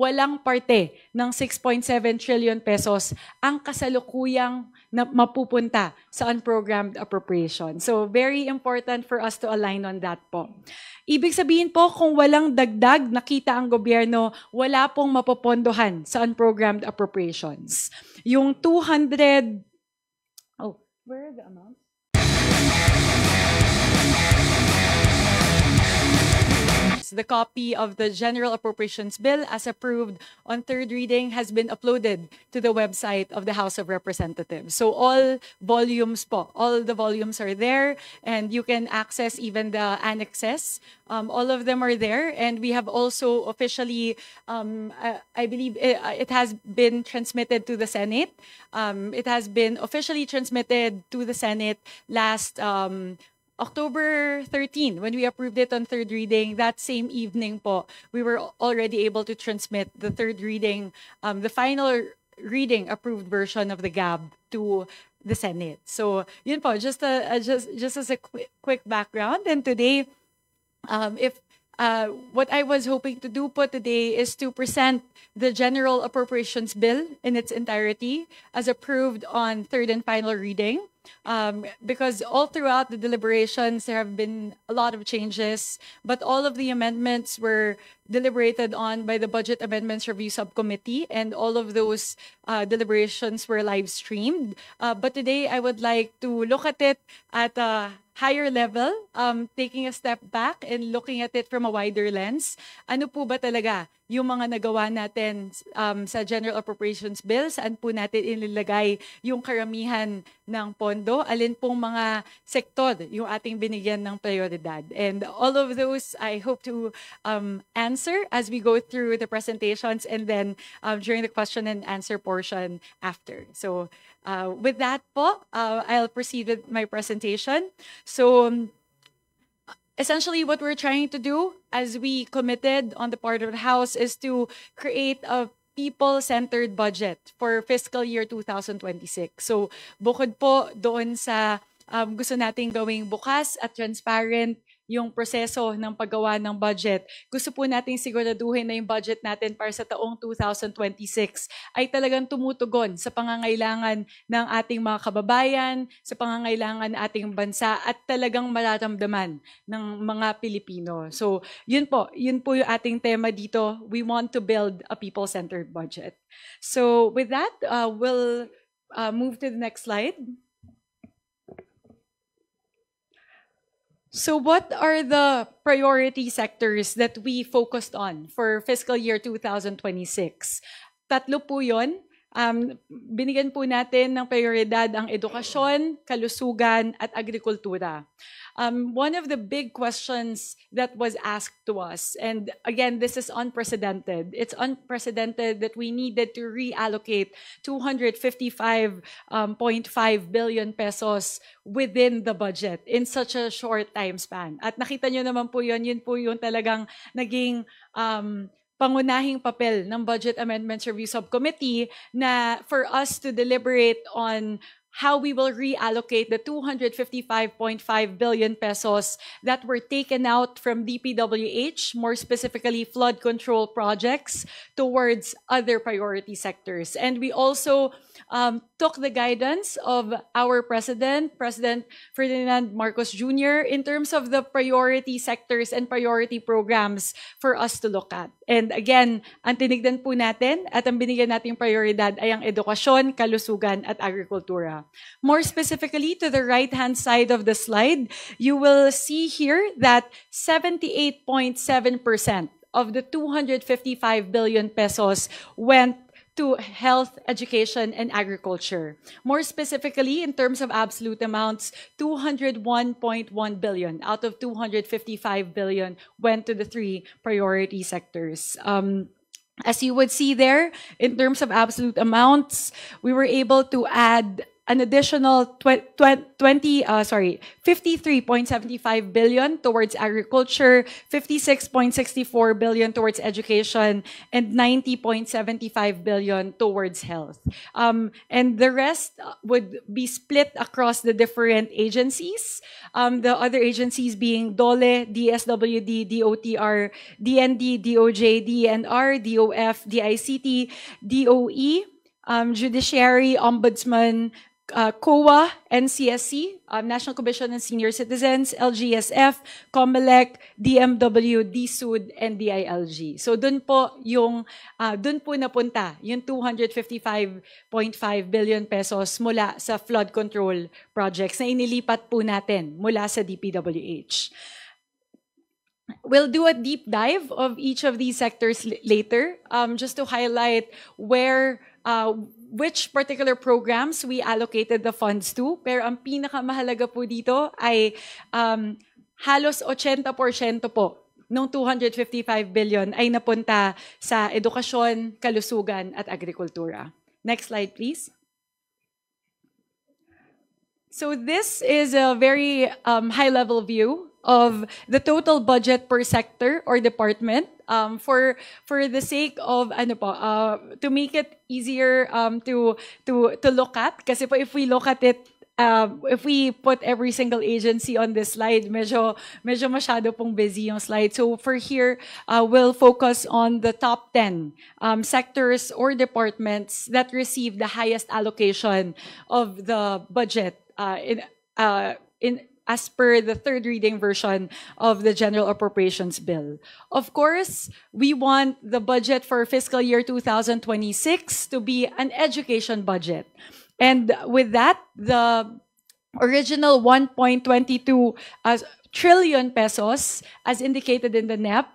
walang parte ng 6.7 trillion pesos ang kasalukuyang na mapupunta sa unprogrammed appropriation. So very important for us to align on that po. Ibig sabihin po, kung walang dagdag nakita ang gobyerno, wala pong mapopondohan sa unprogrammed appropriations. Yung 200... Oh, where are the amounts? The copy of the General Appropriations Bill as approved on third reading has been uploaded to the website of the House of Representatives. So all volumes po, all the volumes are there, and you can access even the annexes. All of them are there, and we have also officially, I believe it has been transmitted to the Senate. It has been officially transmitted to the Senate last October 13, when we approved it on third reading. That same evening po, we were already able to transmit the third reading, the final reading approved version of the GAB to the Senate. So yun po, just as a quick background. And today, what I was hoping to do po today is to present the General Appropriations Bill in its entirety as approved on third and final reading. Because all throughout the deliberations, there have been a lot of changes, but all of the amendments were deliberated on by the Budget Amendments Review Subcommittee, and all of those deliberations were live streamed. But today, I would like to look at it at a higher level, taking a step back and looking at it from a wider lens. Ano po ba talaga yung mga nagawa natin sa General Appropriations Bill? Saan po natin inilagay yung karamihan ng pondo? Alin pong mga sektor yung ating binigyan ng prioridad? And all of those, I hope to answer as we go through the presentations, and then during the question and answer portion after. So with that po, I'll proceed with my presentation. So essentially, what we're trying to do, as we committed on the part of the House, is to create a people-centered budget for fiscal year 2026. So bukod po doon sa gusto nating gawing bukas at transparent yung proseso ng paggawa ng budget, gusto po nating siguraduhin na yung budget natin para sa taong 2026 ay talagang tumutugon sa pangangailangan ng ating mga kababayan, sa pangangailangan ng ating bansa, at talagang mararamdaman ng mga Pilipino. So yun po yung ating tema dito. We want to build a people-centered budget. So with that, we'll move to the next slide. So what are the priority sectors that we focused on for fiscal year 2026? Tatlo po yun. Binigyan po natin ng prioridad ang edukasyon, kalusugan, at agrikultura. One of the big questions that was asked to us, and again, this is unprecedented. It's unprecedented that we needed to reallocate 255.5 billion pesos within the budget in such a short time span. At nakita nyo naman po yun po yung talagang naging pangunahing papel ng Budget Amendments Review Subcommittee na for us to deliberate on how we will reallocate the 255.5 billion pesos that were taken out from DPWH, more specifically flood control projects, towards other priority sectors. And we also took the guidance of our President Ferdinand Marcos Jr. in terms of the priority sectors and priority programs for us to look at. And again, ang tinignan po natin at ang binigyan nating prioridad ay ang edukasyon, kalusugan, at agrikultura. More specifically, to the right-hand side of the slide, you will see here that 78.7% of the 255 billion pesos went to health, education, and agriculture. More specifically, in terms of absolute amounts, 201.1 billion out of 255 billion went to the three priority sectors. As you would see there, in terms of absolute amounts, we were able to add an additional 53.75 billion towards agriculture, 56.64 billion towards education, and 90.75 billion towards health. And the rest would be split across the different agencies. The other agencies being DOLE, DSWD, DOTR, DND, DOJ, DNR, DOF, DICT, DOE, Judiciary, Ombudsman, COA, NCSC, National Commission on Senior Citizens, LGSF, COMELEC, DMW, DSUD, and DILG. So dun po napunta yung 255.5 billion pesos mula sa flood control projects na inilipat po natin mula sa DPWH. We'll do a deep dive of each of these sectors later, just to highlight which particular programs we allocated the funds to. Pero ang pinakamahalaga po dito ay halos 80% po ng 255 billion ay napunta sa edukasyon, kalusugan at agrikultura. Next slide, please. So this is a very high-level view of the total budget per sector or department. For the sake of to make it easier to look at, kasi po if we look at it, if we put every single agency on this slide, medyo masyado pong busy yung slide. So for here, we'll focus on the top 10 sectors or departments that receive the highest allocation of the budget as per the third reading version of the General Appropriations Bill. Of course, we want the budget for fiscal year 2026 to be an education budget. And with that, the original 1.22 trillion pesos, as indicated in the NEP,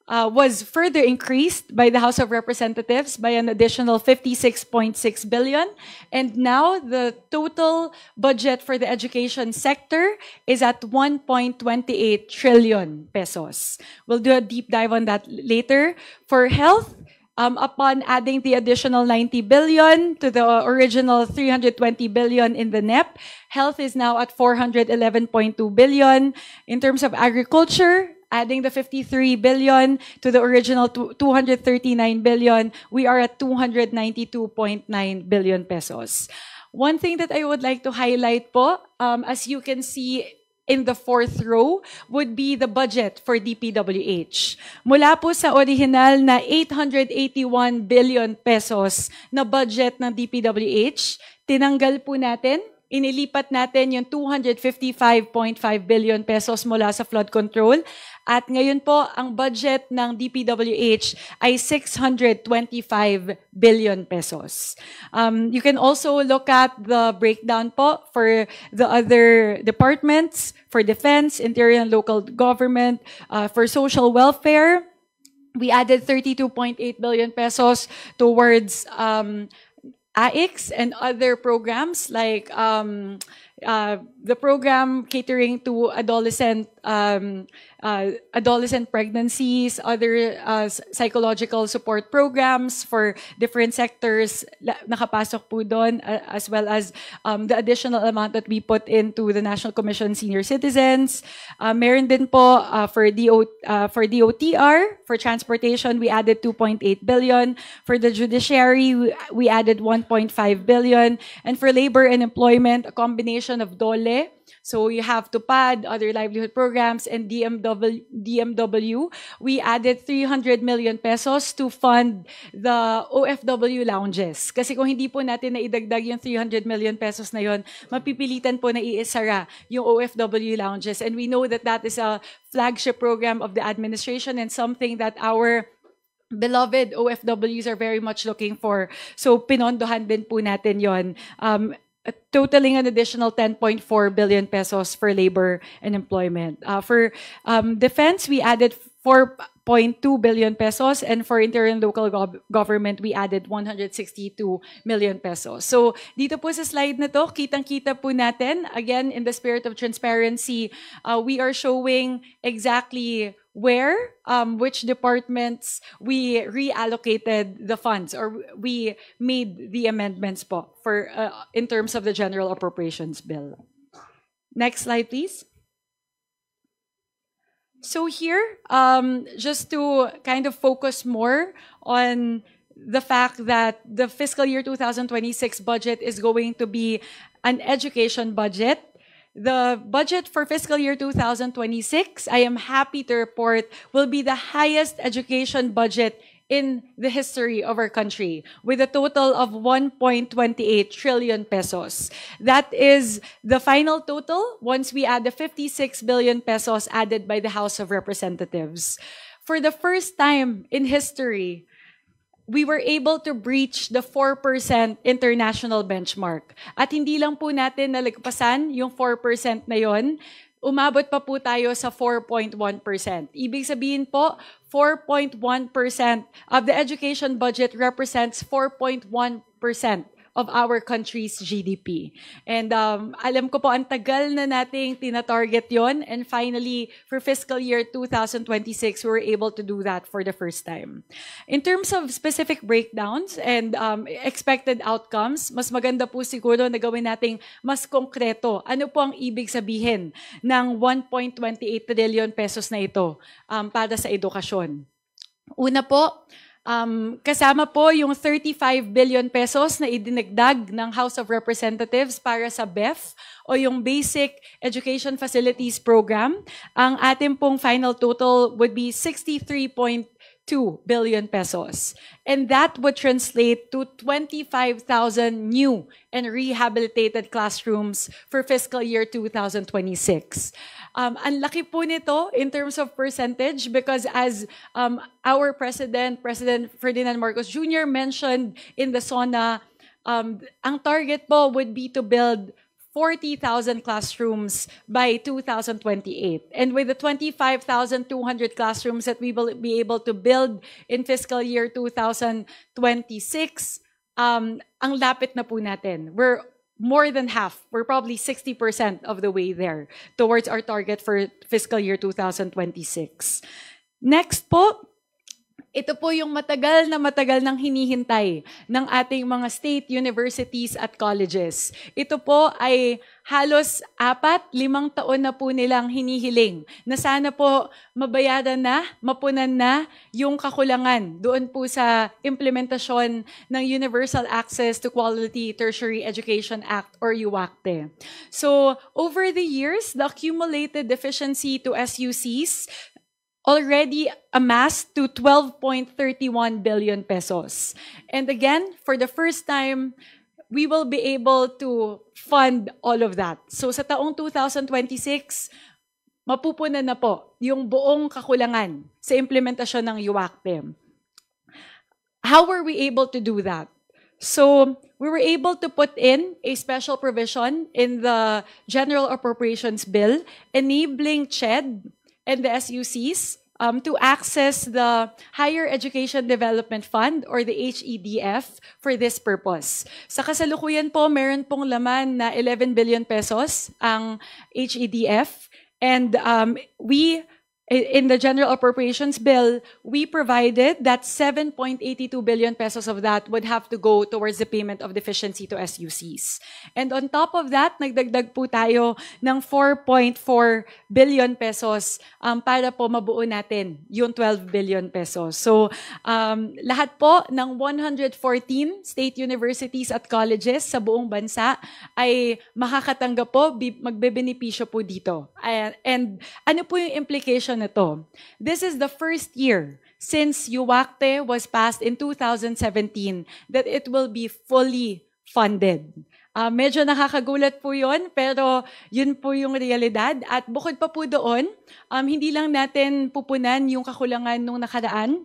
was further increased by the House of Representatives by an additional 56.6 billion. And now the total budget for the education sector is at 1.28 trillion pesos. We'll do a deep dive on that later. For health, upon adding the additional 90 billion to the original 320 billion in the NEP, health is now at 411.2 billion. In terms of agriculture, adding the 53 billion to the original 239 billion, we are at 292.9 billion pesos. One thing that I would like to highlight po, as you can see in the fourth row, would be the budget for DPWH. Mula po sa original na 881 billion pesos na budget ng DPWH, tinanggal po natin, inilipat natin yung 255.5 billion pesos mula sa flood control. At ngayon po, ang budget ng DPWH ay 625 billion pesos. You can also look at the breakdown po for the other departments, for defense, interior and local government, for social welfare. We added 32.8 billion pesos towards AIX and other programs like the program catering to adolescent pregnancies, other psychological support programs for different sectors nakapasok po doon, as well as the additional amount that we put into the National Commission on Senior Citizens. Meron din po for DOTR, for transportation, we added 2.8 billion. For the judiciary, we added 1.5 billion. And for labor and employment, a combination of DOLE, so you have TUPAD, other livelihood programs, and DMW. We added 300 million pesos to fund the OFW lounges. Kasi kung hindi po natin naidagdag yung 300 million pesos na yon, mapipilitan po na iisara yung OFW lounges. And we know that that is a flagship program of the administration and something that our beloved OFWs are very much looking for. So pinondohan din po natin yon. Totaling an additional 10.4 billion pesos for labor and employment. For defense, we added 4.2 billion pesos, and for interior and local government, we added 162 million pesos. So dito po sa slide na to, kitang-kita po natin, again, in the spirit of transparency, we are showing exactly where, which departments we reallocated the funds or we made the amendments po for in terms of the General Appropriations Bill. Next slide, please. So here, just to kind of focus more on the fact that the fiscal year 2026 budget is going to be an education budget. The budget for fiscal year 2026, I am happy to report, will be the highest education budget in the history of our country, with a total of 1.28 trillion pesos. That is the final total once we add the 56 billion pesos added by the House of Representatives. For the first time in history, we were able to breach the 4% international benchmark. At hindi lang po natin nalagpasan yung 4% na yon, umabot pa po tayo sa 4.1%. Ibig sabihin po, 4.1% of the education budget represents 4.1% of our country's GDP. And alam ko po, ang tagal na nating tinatarget yon. And finally, for fiscal year 2026, we were able to do that for the first time. In terms of specific breakdowns and expected outcomes, mas maganda po siguro na gawin nating mas konkreto. Ano po ang ibig sabihin ng 1.28 trillion pesos na ito para sa edukasyon? Una po, kasama po yung 35 billion pesos na idinagdag ng House of Representatives para sa BEF o yung Basic Education Facilities Program. Ang ating pong final total would be 63.2 billion pesos. And that would translate to 25,000 new and rehabilitated classrooms for fiscal year 2026. Ang laki po nito in terms of percentage because as our President Ferdinand Marcos Jr. mentioned in the SONA, ang target po would be to build 40,000 classrooms by 2028. And with the 25,200 classrooms that we will be able to build in fiscal year 2026, ang lapit na po natin. We're more than half. We're probably 60% of the way there towards our target for fiscal year 2026. Next po, ito po yung matagal nang hinihintay ng ating mga state universities at colleges. Ito po ay halos 4-5 taon na po nilang hinihiling na sana po mabayaran na, mapunan na yung kakulangan doon po sa implementasyon ng Universal Access to Quality Tertiary Education Act or UACTE. So, over the years, the accumulated deficiency to SUCs already amassed to 12.31 billion pesos. And again, for the first time, we will be able to fund all of that. So sa taong 2026, mapupunan na po yung buong kakulangan sa implementasyon ng UACTE. How were we able to do that? So we were able to put in a special provision in the General Appropriations Bill enabling CHED and the SUCs to access the Higher Education Development Fund or the HEDF for this purpose. Sa kasalukuyan po, meron pong laman na 11 billion pesos ang HEDF and in the General Appropriations Bill, we provided that 7.82 billion pesos of that would have to go towards the payment of deficiency to SUCs. And on top of that, nagdagdag po tayo ng 4.4 billion pesos para po mabuo natin yung 12 billion pesos. So, lahat po ng 114 state universities at colleges sa buong bansa ay makakatanggap po, magbebenepisyo po dito. And ano po yung implication nito? This is the first year since UACTE was passed in 2017 that it will be fully funded. Medyo nakakagulat po yun, pero yun po yung realidad. At bukod pa po doon, hindi lang natin pupunan yung kakulangan nung nakaraan.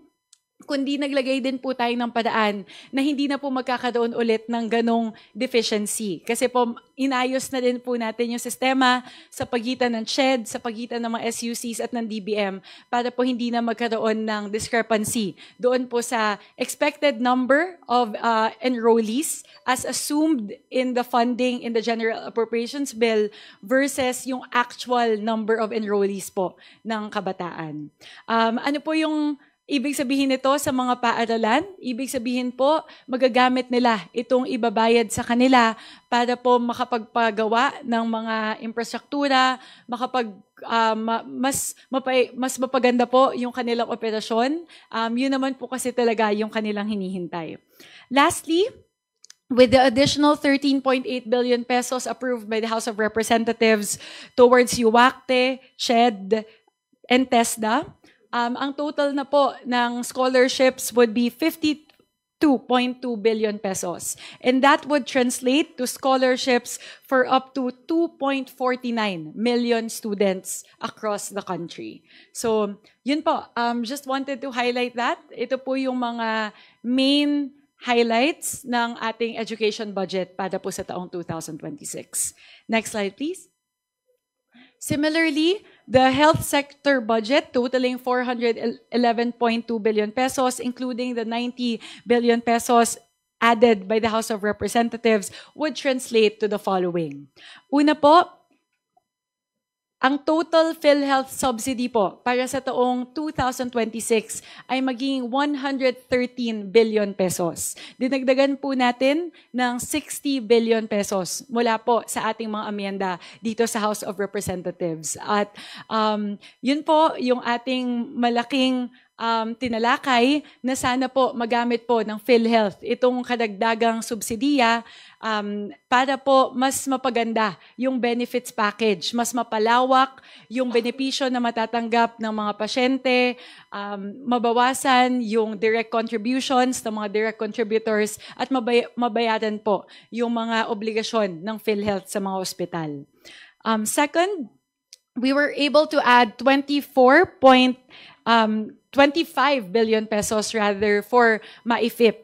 kundi naglagay din po tayo ng paraan na hindi na po magkakaroon ulit ng ganong deficiency. Kasi po, inayos na din po natin yung sistema sa pagitan ng CHED, sa pagitan ng mga SUCs at ng DBM para po hindi na magkaroon ng discrepancy doon po sa expected number of enrollees as assumed in the funding in the General Appropriations Bill versus yung actual number of enrollees po ng kabataan. Ano po yung ibig sabihin nito sa mga paaralan? Ibig sabihin po, magagamit nila itong ibabayad sa kanila para po makapagpagawa ng mga infrastruktura, mas mapaganda po yung kanilang operasyon. Yun naman po kasi talaga yung kanilang hinihintay. Lastly, with the additional 13.8 billion pesos approved by the House of Representatives towards UACTE, CHED, and TESDA, ang total na po ng scholarships would be 52.2 billion pesos. And that would translate to scholarships for up to 2.49 million students across the country. So, yun po. Just wanted to highlight that. Ito po yung mga main highlights ng ating education budget para po sa taong 2026. Next slide, please. Similarly, the health sector budget totaling 411.2 billion pesos, including the 90 billion pesos added by the House of Representatives, would translate to the following. Una po, ang total PhilHealth subsidy po para sa taong 2026 ay maging 113 billion pesos. Dinagdagan po natin ng 60 billion pesos mula po sa ating mga amyenda dito sa House of Representatives. At yun po yung ating malaking tinalakay na sana po magamit po ng PhilHealth itong kadagdagang subsidiya para po mas mapaganda yung benefits package, mas mapalawak yung benepisyo na matatanggap ng mga pasyente, mabawasan yung direct contributions ng mga direct contributors at mabayaran po yung mga obligasyon ng PhilHealth sa mga ospital. Second, we were able to add 25 billion pesos rather for MAIFIP.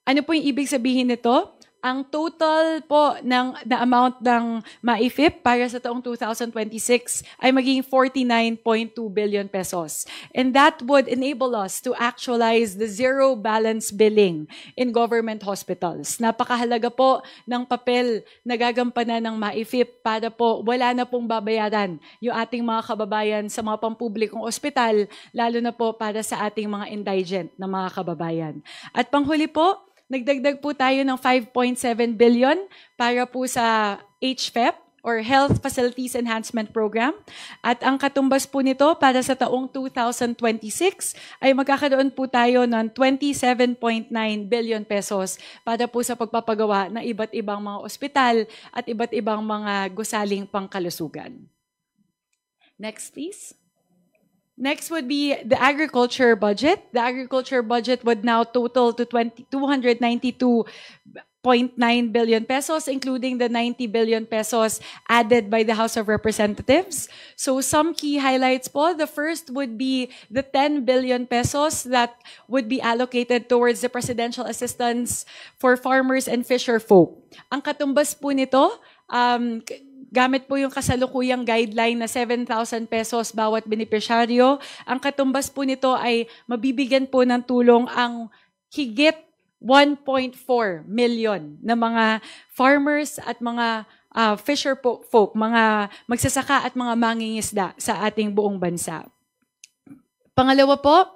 Ano po yung ibig sabihin nito? Ang total po na amount ng MAIFIP para sa taong 2026 ay maging 49.2 billion pesos. And that would enable us to actualize the zero balance billing in government hospitals. Napakahalaga po ng papel na gagampanan ng MAIFIP para po wala na pong babayaran yung ating mga kababayan sa mga pampublikong ospital, lalo na po para sa ating mga indigent na mga kababayan. At panghuli po, nagdagdag po tayo ng 5.7 billion para po sa HFEP or Health Facilities Enhancement Program. At ang katumbas po nito para sa taong 2026 ay magkakaroon po tayo ng 27.9 billion pesos para po sa pagpapagawa ng iba't ibang mga ospital at iba't ibang mga gusaling pangkalusugan. Next, please. Next would be the agriculture budget. The agriculture budget would now total to 292.9 billion pesos, including the 90 billion pesos added by the House of Representatives. So some key highlights po. The first would be the 10 billion pesos that would be allocated towards the presidential assistance for farmers and fisher folk. Ang katumbas po nito, gamit po yung kasalukuyang guideline na 7,000 pesos bawat benepisyaryo. Ang katumbas po nito ay mabibigyan po ng tulong ang higit 1.4 million na mga farmers at mga fisher folk, mga magsasaka at mga mangingisda sa ating buong bansa. Pangalawa po,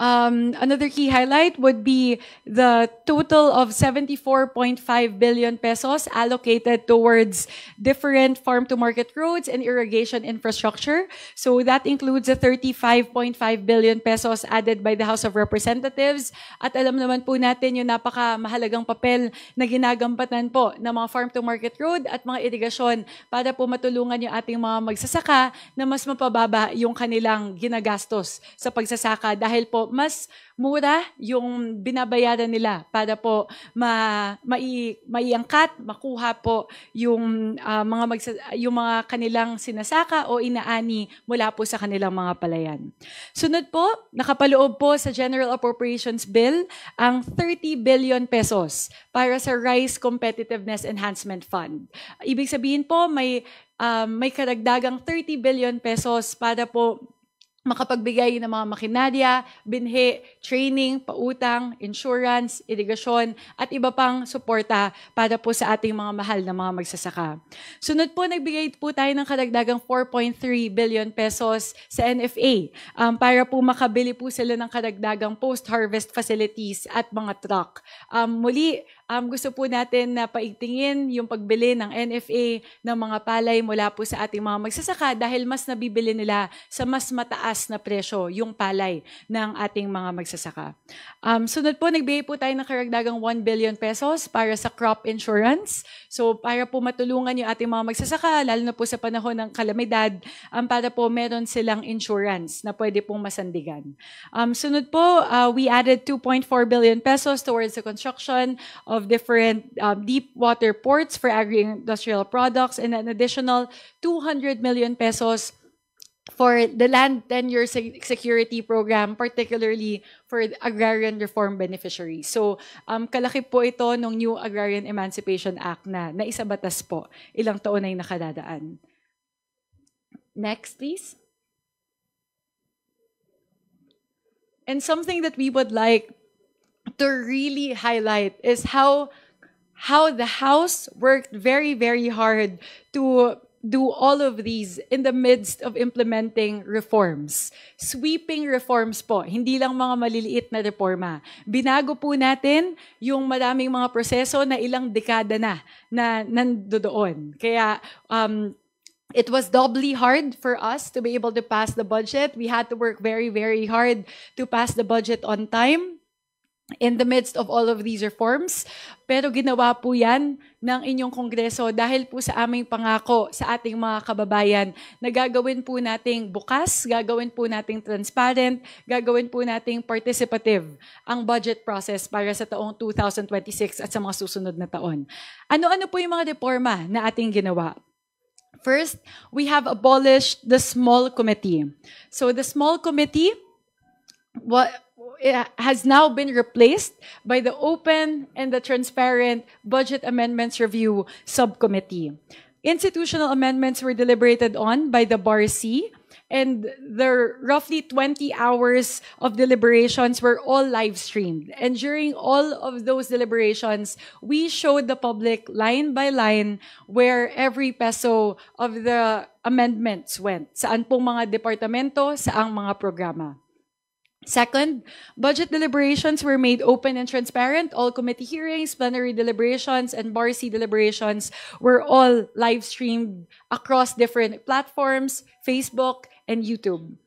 another key highlight would be the total of 74.5 billion pesos allocated towards different farm-to-market roads and irrigation infrastructure. So that includes the 35.5 billion pesos added by the House of Representatives. At alam naman po natin yung napakamahalagang papel na ginagampatan po ng mga farm-to-market road at mga irigasyon para po matulungan yung ating mga magsasaka na mas mapababa yung kanilang ginagastos sa pagsasaka dahil po mas mura yung binabayaran nila para po maiangkat, makuha po yung yung mga kanilang sinasaka o inaani mula po sa kanilang mga palayan. Sunod po, nakapaloob po sa General Appropriations Bill ang 30 billion pesos para sa Rice Competitiveness Enhancement Fund. Ibig sabihin po may karagdagang 30 billion pesos para po makapagbigay ng mga makinarya, binhi, training, pautang, insurance, irigasyon, at iba pang suporta para po sa ating mga mahal na mga magsasaka. Sunod po, nagbigay po tayo ng karagdagang 4.3 billion pesos sa NFA para po makabili po sila ng karagdagang post-harvest facilities at mga truck. Muli, gusto po natin na paigtingin yung pagbili ng NFA ng mga palay mula po sa ating mga magsasaka dahil mas nabibili nila sa mas mataas na presyo yung palay ng ating mga magsasaka. Sunod po, nagbigay po tayo ng karagdagang 1 billion pesos para sa crop insurance. So para po matulungan yung ating mga magsasaka, lalo na po sa panahon ng kalamidad, para po meron silang insurance na pwede pong masandigan. Sunod po, we added 2.4 billion pesos towards the construction of different deep water ports for agri-industrial products and an additional 200 million pesos for the land tenure security program, particularly for agrarian reform beneficiaries. So, kalaki po ito ng New Agrarian Emancipation Act na naisabatas po ilang taon na yung nakadadaan. Next, please. And something that we would like to really highlight is how the House worked very, very hard to do all of these in the midst of implementing reforms. Sweeping reforms po, hindi lang mga maliliit na reforma. Binago po natin yung maraming mga proseso na ilang dekada na nandoon. Kaya it was doubly hard for us to be able to pass the budget. We had to work very, very hard to pass the budget on time in the midst of all of these reforms. Pero ginawa po yan ng inyong Kongreso dahil po sa aming pangako sa ating mga kababayan na gagawin po nating bukas, gagawin po nating transparent, gagawin po nating participative ang budget process para sa taong 2026 at sa mga susunod na taon. Ano-ano po yung mga reforma na ating ginawa? First, we have abolished the small committee. So the small committee, it has now been replaced by the open and the transparent Budget Amendments Review Subcommittee. Institutional amendments were deliberated on by the BARC, and the roughly 20 hours of deliberations were all live streamed. And during all of those deliberations, we showed the public line by line where every peso of the amendments went. Saan pong mga departamento, saang mga programa. Second, budget deliberations were made open and transparent. All committee hearings, plenary deliberations, and BARC deliberations were all live streamed across different platforms, Facebook, and YouTube.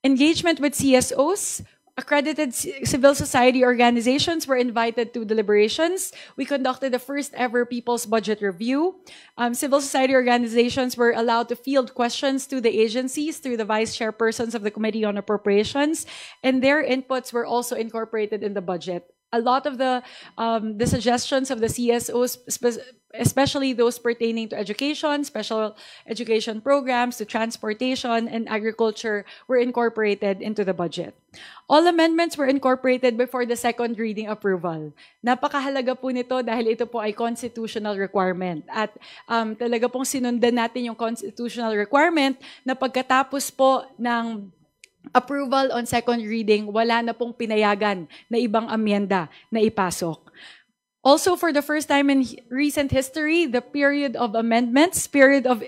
Engagement with CSOs, accredited civil society organizations were invited to deliberations. We conducted the first ever People's Budget Review. Civil society organizations were allowed to field questions to the agencies through the vice chairpersons of the Committee on Appropriations, and their inputs were also incorporated in the budget. A lot of the suggestions of the CSOs, especially those pertaining to education, special education programs, to transportation and agriculture, were incorporated into the budget. All amendments were incorporated before the second reading approval. Napakahalaga po nito dahil ito po ay constitutional requirement. At talaga pong sinundan natin yung constitutional requirement na pagkatapos po ng approval on second reading, wala na pong pinayagan na ibang amyenda na ipasok. Also, for the first time in recent history, the period of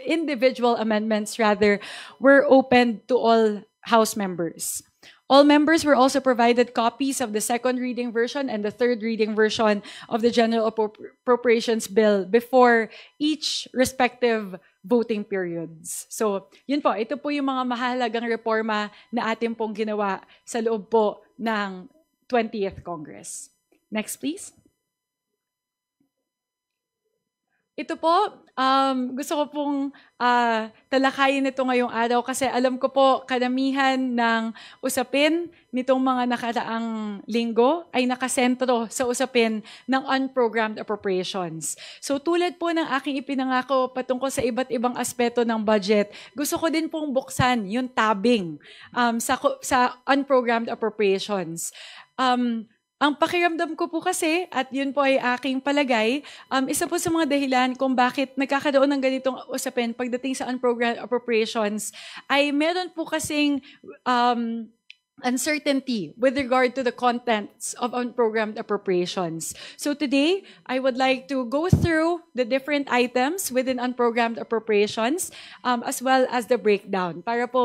individual amendments rather, were opened to all House members. All members were also provided copies of the second reading version and the third reading version of the General Appropriations Bill before each respective voting periods. So, yun po, ito po yung mga mahalagang reforma na atin pong ginawa sa loob po ng 20th Congress. Next, please. Ito po, gusto ko pong talakayin ito ngayong araw kasi alam ko po karamihan ng usapin nitong mga nakaraang linggo ay nakasentro sa usapin ng unprogrammed appropriations. So tulad po ng aking ipinangako patungkol sa iba't ibang aspeto ng budget, gusto ko din pong buksan yung tabing sa unprogrammed appropriations. Ang pakiramdam ko po kasi, at yun po ay aking palagay, isa po sa mga dahilan kung bakit nagkakaroon ng ganitong usapin pagdating sa unprogrammed appropriations, ay meron po kasing uncertainty with regard to the contents of unprogrammed appropriations. So today, I would like to go through the different items within unprogrammed appropriations as well as the breakdown para po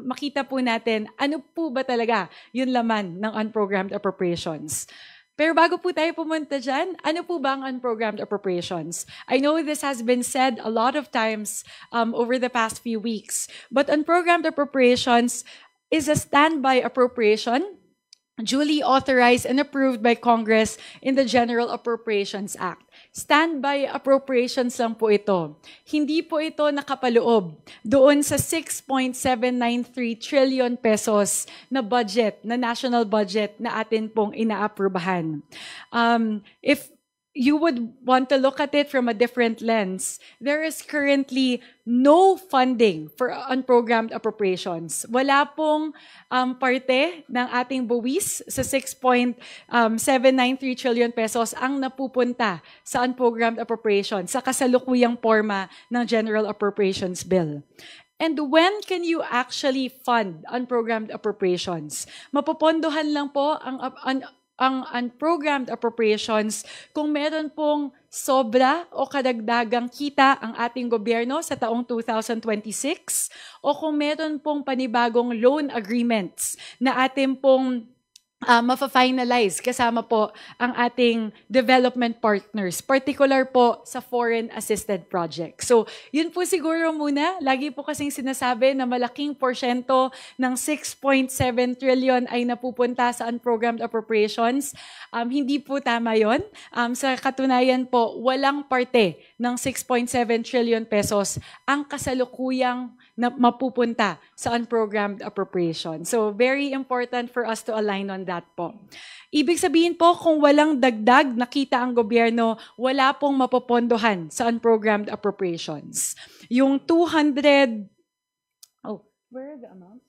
makita po natin ano po ba talaga yung laman ng unprogrammed appropriations. Pero bago po tayo pumunta dyan, ano po ba ang unprogrammed appropriations? I know this has been said a lot of times over the past few weeks, but unprogrammed appropriations is a standby appropriation duly authorized and approved by Congress in the General Appropriations Act. Standby appropriations lang po ito. Hindi po ito nakapaloob doon sa 6.793 trillion pesos na budget, na national budget na atin pong inaaprubahan. If you would want to look at it from a different lens, there is currently no funding for unprogrammed appropriations. Wala pong parte ng ating buwis sa 6.793 trillion pesos ang napupunta sa unprogrammed appropriations sa kasalukuyang forma ng General Appropriations Bill. And when can you actually fund unprogrammed appropriations? Mapopondohan lang po ang unprogrammed appropriations kung meron pong sobra o kadagdagang kita ang ating gobyerno sa taong 2026 o kung meron pong panibagong loan agreements na ating pong mafa-finalize kasama po ang ating development partners, particular po sa foreign assisted projects. So, yun po siguro muna. Lagi po kasing sinasabi na malaking porsyento ng 6.7 trillion ay napupunta sa unprogrammed appropriations. Hindi po tama yun. Sa katunayan po, walang parte ng 6.7 trillion pesos ang kasalukuyang na mapupunta sa unprogrammed appropriation. So, very important for us to align on that po. Ibig sabihin po, kung walang dagdag nakita ang gobyerno, wala pong mapopondohan sa unprogrammed appropriations. Yung 200... where are the amounts?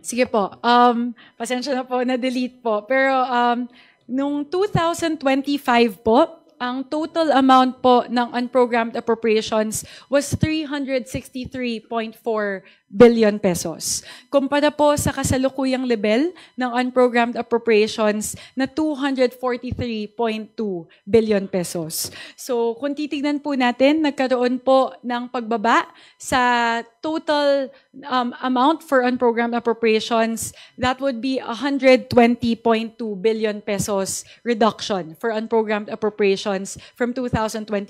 Sige po, pasensya na po, na-delete po. Pero, nung 2025 po, ang total amount po ng unprogrammed appropriations was 363.4 billion pesos. Kumpara po sa kasalukuyang level ng unprogrammed appropriations na 243.2 billion pesos. So, kung titignan po natin, nagkaroon po ng pagbaba sa total amount for unprogrammed appropriations. That would be 120.2 billion pesos reduction for unprogrammed appropriations from 2025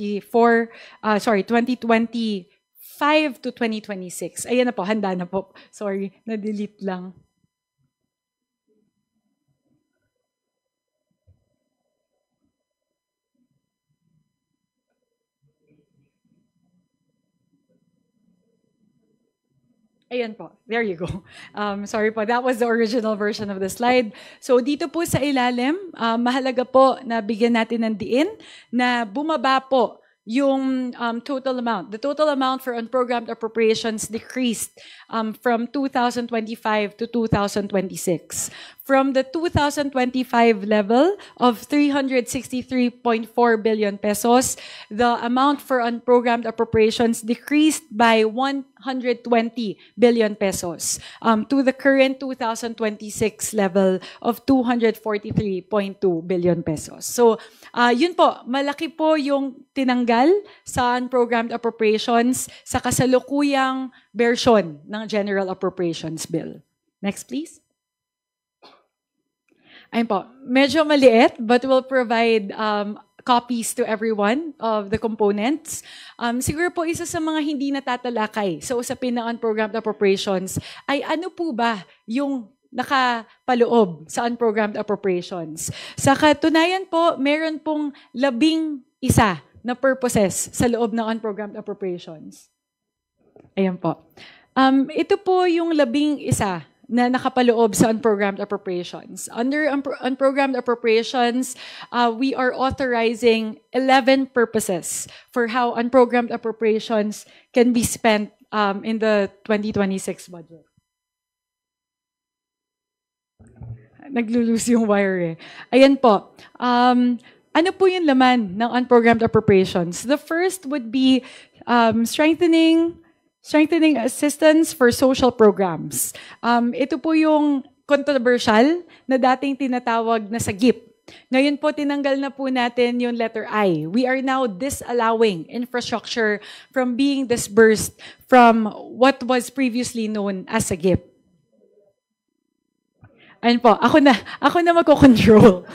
to 2026. Ayan na po, handa na po. Sorry, na-delete lang. Ayan po. There you go. Sorry po. That was the original version of the slide. So dito po sa ilalim, mahalaga po na bigyan natin ng diin na bumaba po yung total amount. The total amount for unprogrammed appropriations decreased from 2025 to 2026. From the 2025 level of 363.4 billion pesos, the amount for unprogrammed appropriations decreased by 120 billion pesos to the current 2026 level of 243.2 billion pesos. So, yun po, malaki po yung tinanggal sa unprogrammed appropriations sa kasalukuyang version ng General Appropriations Bill. Next, please. Ayun po, medyo maliit, but we'll provide copies to everyone of the components. Siguro po isa sa mga hindi natatalakay sa usapin ng unprogrammed appropriations ay ano po ba yung nakapaloob sa unprogrammed appropriations. Sa katunayan po, meron pong 11 na purposes sa loob ng unprogrammed appropriations. Ayan po. Ito po yung 11 na nakapaloob sa unprogrammed appropriations. Under unprogrammed appropriations, we are authorizing 11 purposes for how unprogrammed appropriations can be spent in the 2026 budget. Naglulose yung wire eh. Ayan po. Ano po yung laman ng unprogrammed appropriations? The first would be strengthening assistance for social programs. Ito po yung controversial na dating tinatawag na SAGIP. Ngayon po, tinanggal na po natin yung letter I. We are now disallowing infrastructure from being disbursed from what was previously known as SAGIP. Ayun po, ako na magko-control.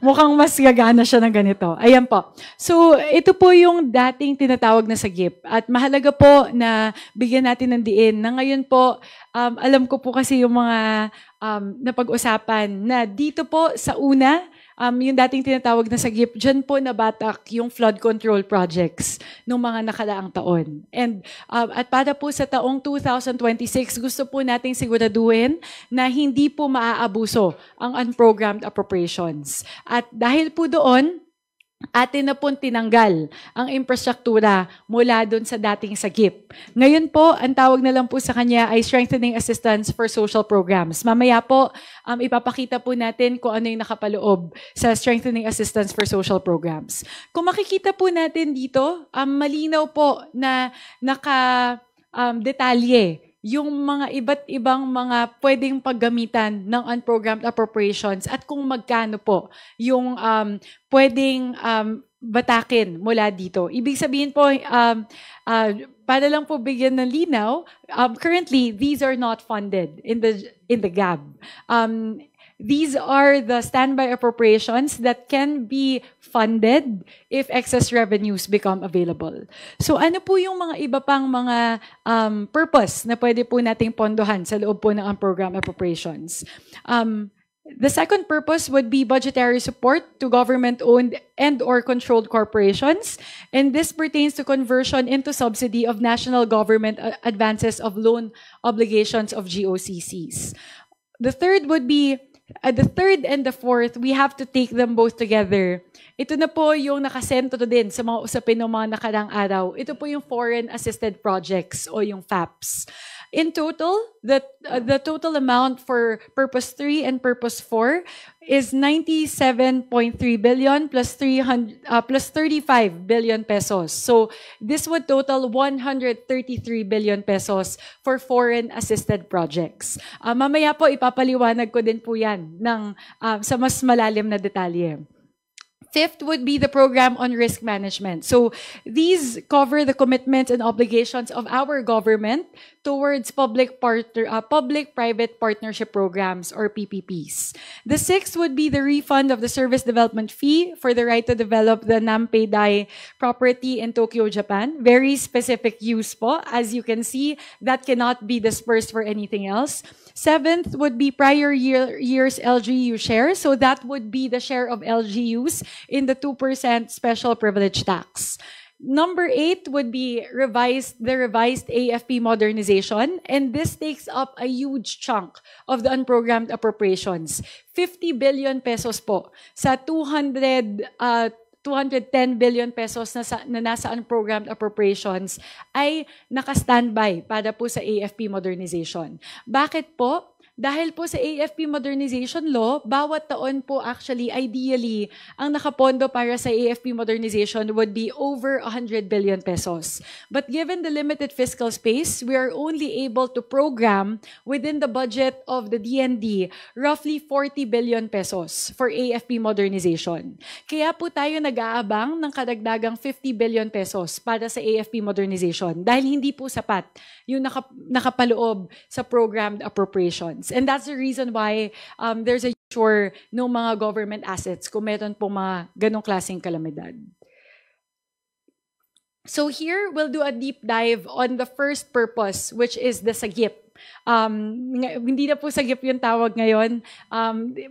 Mukhang mas gagana siya ng ganito. Ayan po. So, ito po yung dating tinatawag na SAGIP. At mahalaga po na bigyan natin ng diin na ngayon po, alam ko po kasi yung mga napag-usapan na dito po sa una, yung dating tinatawag na SAGIP, dyan po nabatak yung flood control projects ng mga nakaraang taon. And at para po sa taong 2026, gusto po nating siguraduhin na hindi po maaabuso ang unprogrammed appropriations. At dahil po doon, atin na pong tinanggal ang infrastruktura mula doon sa dating SAGIP. Ngayon po, ang tawag na lang po sa kanya ay Strengthening Assistance for Social Programs. Mamaya po, ipapakita po natin kung ano yung nakapaloob sa Strengthening Assistance for Social Programs. Kung makikita po natin dito, malinaw po na naka-detalye yung mga iba't ibang mga pwedeng paggamitan ng unprogrammed appropriations at kung magkano po yung pwedeng batakin mula dito. Ibig sabihin po, para lang po bigyan ng linaw, currently, these are not funded in the GAB. These are the standby appropriations that can be funded if excess revenues become available. So ano po yung mga iba pang mga purpose na pwede po nating pondohan sa loob po ng unprogrammed appropriations? The second purpose would be budgetary support to government-owned and/or controlled corporations, and this pertains to conversion into subsidy of national government advances of loan obligations of GOCCs. The third would be the third and the fourth, we have to take them both together. Ito na po yung nakasentro din sa mga usapin ng mga nakarang araw. Ito po yung foreign assisted projects o yung FAPs. In total, the total amount for Purpose 3 and Purpose 4 is 97.3 billion plus 35 billion pesos. So this would total 133 billion pesos for foreign assisted projects. Mamaya po ipapaliwanag ko din po yan sa mas malalim na detalye. Fifth would be the program on risk management. So these cover the commitments and obligations of our government towards public-private partnership programs or PPPs. The sixth would be the refund of the service development fee for the right to develop the Nampei-dai property in Tokyo, Japan. Very specific use po. As you can see, that cannot be dispersed for anything else. Seventh would be prior year's LGU share. So that would be the share of LGUs in the 2% special privilege tax. Number 8 would be the revised AFP modernization, and this takes up a huge chunk of the unprogrammed appropriations. 50 billion pesos po sa 210 billion pesos na nasa unprogrammed appropriations ay naka-standby para po sa AFP modernization. Bakit po? Dahil po sa AFP Modernization Law, bawat taon po actually, ideally, ang nakapondo para sa AFP Modernization would be over 100 billion pesos. But given the limited fiscal space, we are only able to program within the budget of the DND roughly 40 billion pesos for AFP Modernization. Kaya po tayo nag-aabang ng kadagdagang 50 billion pesos para sa AFP Modernization dahil hindi po sapat yung nakapaloob sa programmed appropriations. And that's the reason why there's a shortage ng mga government assets kung meron po mga ganong klaseng kalamidad. So here, we'll do a deep dive on the first purpose, which is the SAGIP. Hindi na po sagip yung tawag ngayon.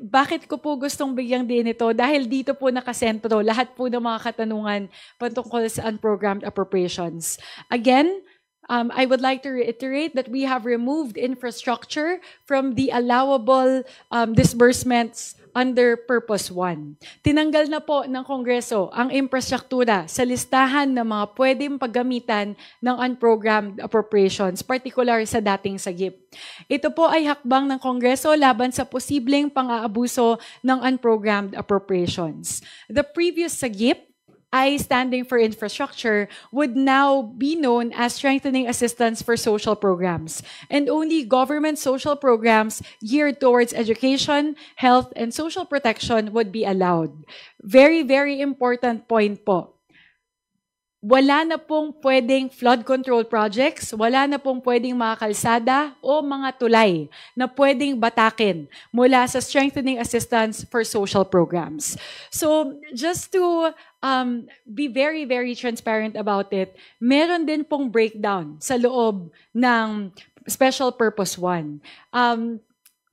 Bakit ko po gustong bigyang din ito? Dahil dito po nakasentro lahat po ng mga katanungan patungkol sa unprogrammed appropriations. Again, I would like to reiterate that we have removed infrastructure from the allowable disbursements under Purpose 1. Tinanggal na po ng Kongreso ang infrastruktura sa listahan ng mga pwedeng paggamitan ng unprogrammed appropriations, particular sa dating sagip. Ito po ay hakbang ng Kongreso laban sa posibleng pang-aabuso ng unprogrammed appropriations. The previous sagip, I standing for infrastructure, would now be known as strengthening assistance for social programs, and only government social programs geared towards education, health, and social protection would be allowed. Very, very important point po. Wala na pong pwedeng flood control projects, wala na pong pwedeng mga kalsada o mga tulay na pwedeng batakin mula sa strengthening assistance for social programs. So, just to be very, very transparent about it, meron din pong breakdown sa loob ng Special Purpose 1.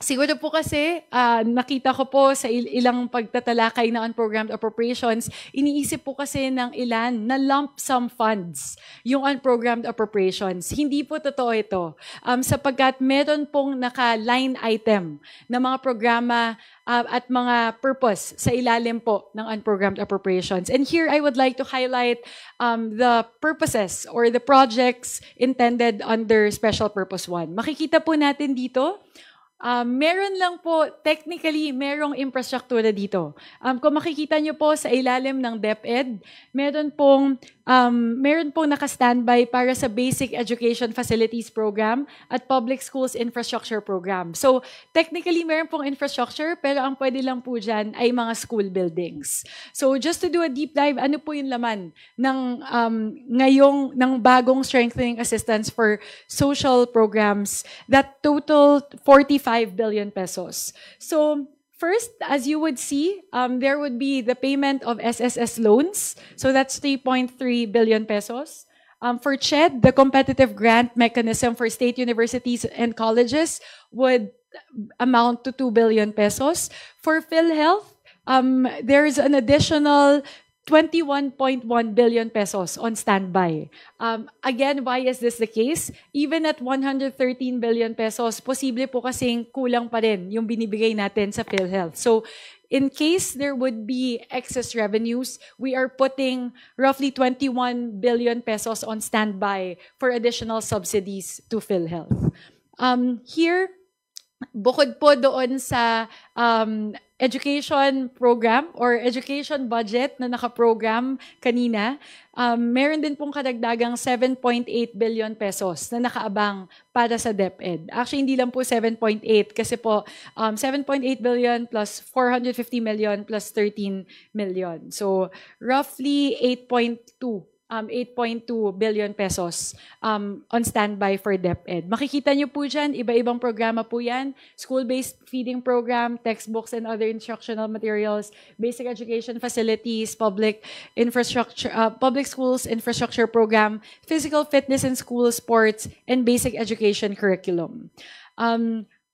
Siguro po kasi, nakita ko po sa ilang pagtatalakay na unprogrammed appropriations, iniisip po kasi ng ilan na lump sum funds yung unprogrammed appropriations. Hindi po totoo ito. Sapagkat meron pong naka-line item na mga programa at mga purpose sa ilalim po ng unprogrammed appropriations. And here I would like to highlight the purposes or the projects intended under Special Purpose 1. Makikita po natin dito, meron lang po, technically, merong infrastruktura dito. Kung makikita nyo po sa ilalim ng DepEd, meron pong naka-standby para sa Basic Education Facilities Program at Public Schools Infrastructure Program. So, technically, meron pong infrastructure, pero ang pwede lang po dyan ay mga school buildings. So, just to do a deep dive, ano po yung laman ng bagong strengthening assistance for social programs that total 45 billion pesos. So, first, as you would see, there would be the payment of SSS loans. So that's 3.3 billion pesos. For CHED, the competitive grant mechanism for state universities and colleges would amount to 2 billion pesos. For PhilHealth, there's an additional 21.1 billion pesos on standby. Again, why is this the case? Even at 113 billion pesos, posible po kasing kulang pa rin yung binibigay natin sa PhilHealth. So, in case there would be excess revenues, we are putting roughly 21 billion pesos on standby for additional subsidies to PhilHealth. Here, bukod po doon sa education program or education budget na nakaprogram kanina, meron din pong kadagdagang 7.8 billion pesos na nakaabang para sa DepEd. Actually, hindi lang po 7.8 kasi po 7.8 billion plus 450 million plus 13 million. So, roughly 8.2 billion pesos on standby for DepEd. Makikita nyo po dyan, iba-ibang programa po yan. School-based feeding program, textbooks and other instructional materials, basic education facilities, public infrastructure, public schools infrastructure program, physical fitness and school sports, and basic education curriculum.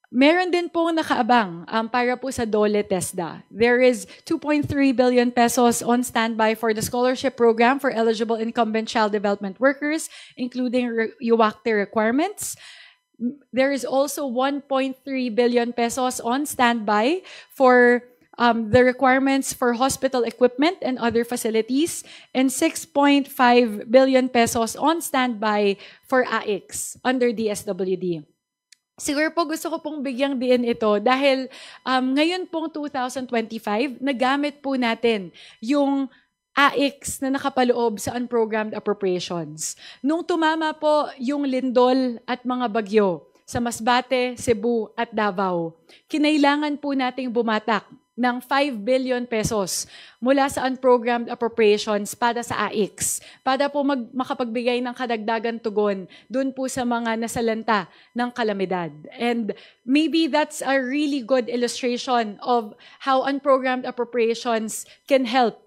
Meron din pong nakaabang para po sa DOLE TESDA. There is 2.3 billion pesos on standby for the scholarship program for eligible incumbent child development workers, including UACTE requirements. There is also 1.3 billion pesos on standby for the requirements for hospital equipment and other facilities, and 6.5 billion pesos on standby for AICS under DSWD. Siguro po gusto ko pong bigyang diin ito dahil ngayon pong 2025, nagamit po natin yung AICS na nakapaloob sa unprogrammed appropriations. Nung tumama po yung lindol at mga bagyo sa Masbate, Cebu at Davao, kinailangan po nating bumatak ng 5 billion pesos mula sa unprogrammed appropriations para sa AICS, para po makapagbigay ng kadagdagan tugon dun po sa mga nasalanta ng kalamidad. And maybe that's a really good illustration of how unprogrammed appropriations can help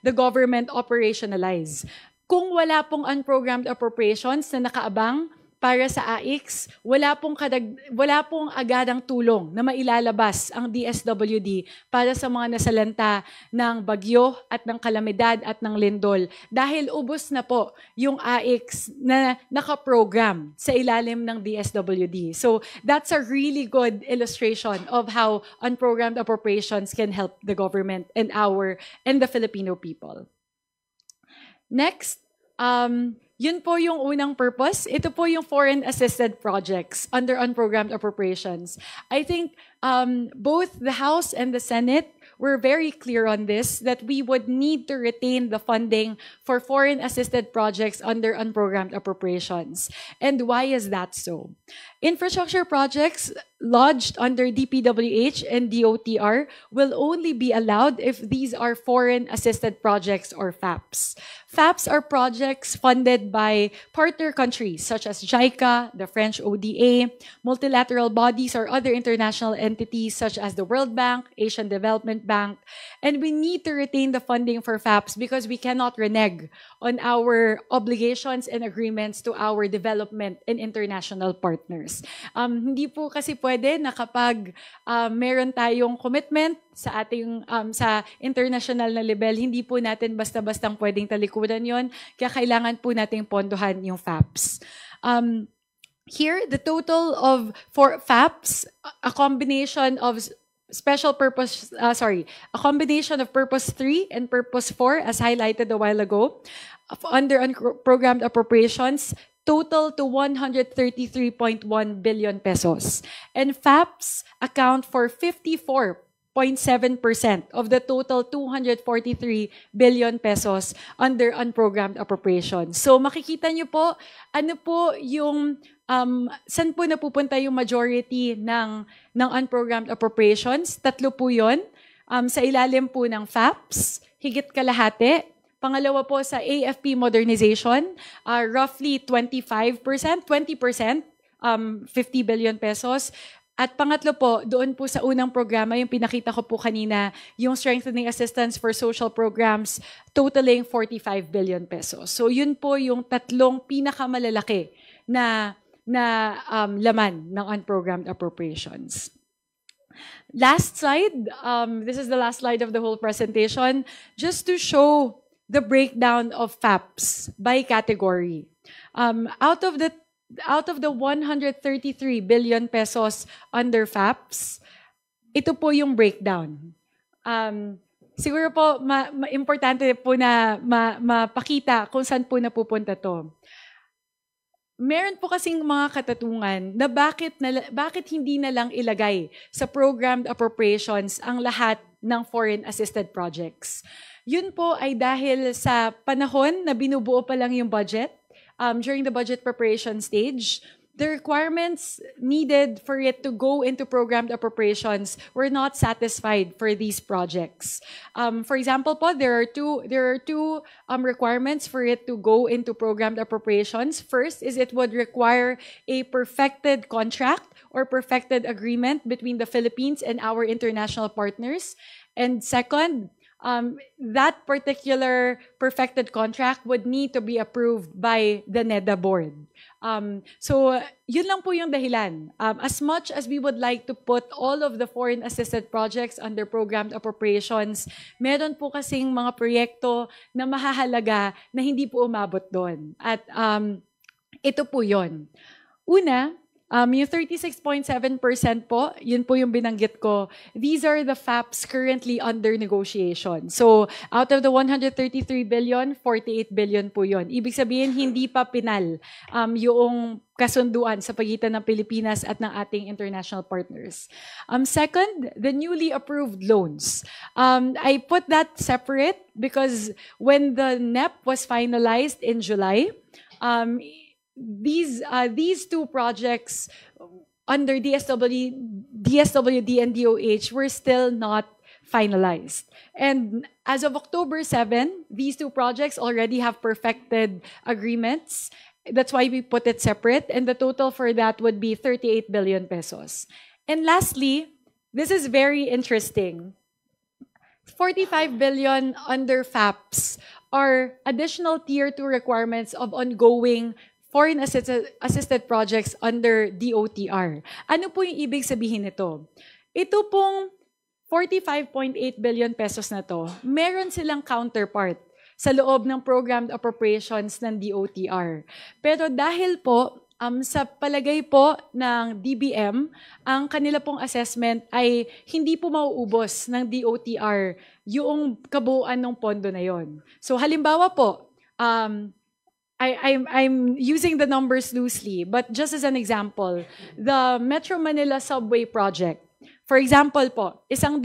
the government operationalize. Kung wala pong unprogrammed appropriations na nakaabang, para sa AIX, wala pong agadang tulong na mailalabas ang DSWD para sa mga nasalanta ng bagyo at ng kalamidad at ng lindol dahil ubos na po yung AIX na nakaprogram sa ilalim ng DSWD. So that's a really good illustration of how unprogrammed appropriations can help the government and the Filipino people. Next, yun po yung unang purpose. Ito po yung foreign assisted projects under unprogrammed appropriations. I think both the House and the Senate were very clear on this, that we would need to retain the funding for foreign assisted projects under unprogrammed appropriations. And why is that so? Infrastructure projects lodged under DPWH and DOTR will only be allowed if these are foreign assisted projects or FAPs. FAPs are projects funded by partner countries such as JICA, the French ODA, multilateral bodies or other international entities such as the World Bank, Asian Development Bank. And we need to retain the funding for FAPs because we cannot renege on our obligations and agreements to our development and international partners. Hindi po kasi pwede na kapag meron tayong commitment sa ating sa international na level, hindi po natin basta-bastang pwedeng talikuran yon, kaya kailangan po nating pondohan yung FAPs. Here, the total of for FAPs, a combination of a combination of Purpose 3 and Purpose 4, as highlighted a while ago, under unprogrammed appropriations, total to 133.1 billion pesos. And FAPs account for 54.7% of the total 243 billion pesos under unprogrammed appropriations. So makikita nyo po, ano po yung saan po napupunta yung majority ng unprogrammed appropriations? Tatlo po yun. Sa ilalim po ng FAPs, higit kalahati. Pangalawa po sa AFP modernization, roughly 20%, 50 billion pesos. At pangatlo po, doon po sa unang programa, yung pinakita ko po kanina, yung strengthening assistance for social programs, totaling 45 billion pesos. So yun po yung tatlong pinakamalalaki na laman ng unprogrammed appropriations. Last slide, this is the last slide of the whole presentation, just to show the breakdown of FAPs by category. Out of the 133 billion pesos under FAPs, ito po yung breakdown. Siguro po, importante po na mapakita kung saan po napupunta to. Meron po kasing mga katatungan na bakit hindi na lang ilagay sa programmed appropriations ang lahat ng foreign assisted projects. Yun po ay dahil sa panahon na binubuo pa lang yung budget, during the budget preparation stage, the requirements needed for it to go into programmed appropriations were not satisfied for these projects. For example po, there are two requirements for it to go into programmed appropriations. First is it would require a perfected contract or perfected agreement between the Philippines and our international partners. And second, that particular perfected contract would need to be approved by the NEDA board. So, yun lang po yung dahilan. As much as we would like to put all of the foreign assisted projects under programmed appropriations, meron po kasing mga proyekto na mahahalaga na hindi po umabot doon. At ito po yun. Una, yung 36.7% po, yun po yung binanggit ko. These are the FAPs currently under negotiation. So, out of the 133 billion, 48 billion po yun. Ibig sabihin, hindi pa pinal yung kasunduan sa pagitan ng Pilipinas at ng ating international partners. Second, the newly approved loans. I put that separate because when the NEP was finalized in July, these two projects under DSWD and DOH were still not finalized. And as of October 7, these two projects already have perfected agreements. That's why we put it separate. And the total for that would be 38 billion pesos. And lastly, this is very interesting. 45 billion under FAPs are additional Tier 2 requirements of ongoing foreign assisted projects under DOTR. Ano po yung ibig sabihin nito? Ito pong 45.8 billion pesos na to, meron silang counterpart sa loob ng programmed appropriations ng DOTR. Pero dahil po, sa palagay po ng DBM, ang kanila pong assessment ay hindi po mauubos ng DOTR yung kabuuan ng pondo na yon. So halimbawa po, I'm using the numbers loosely, but just as an example, the Metro Manila Subway Project, for example po, 100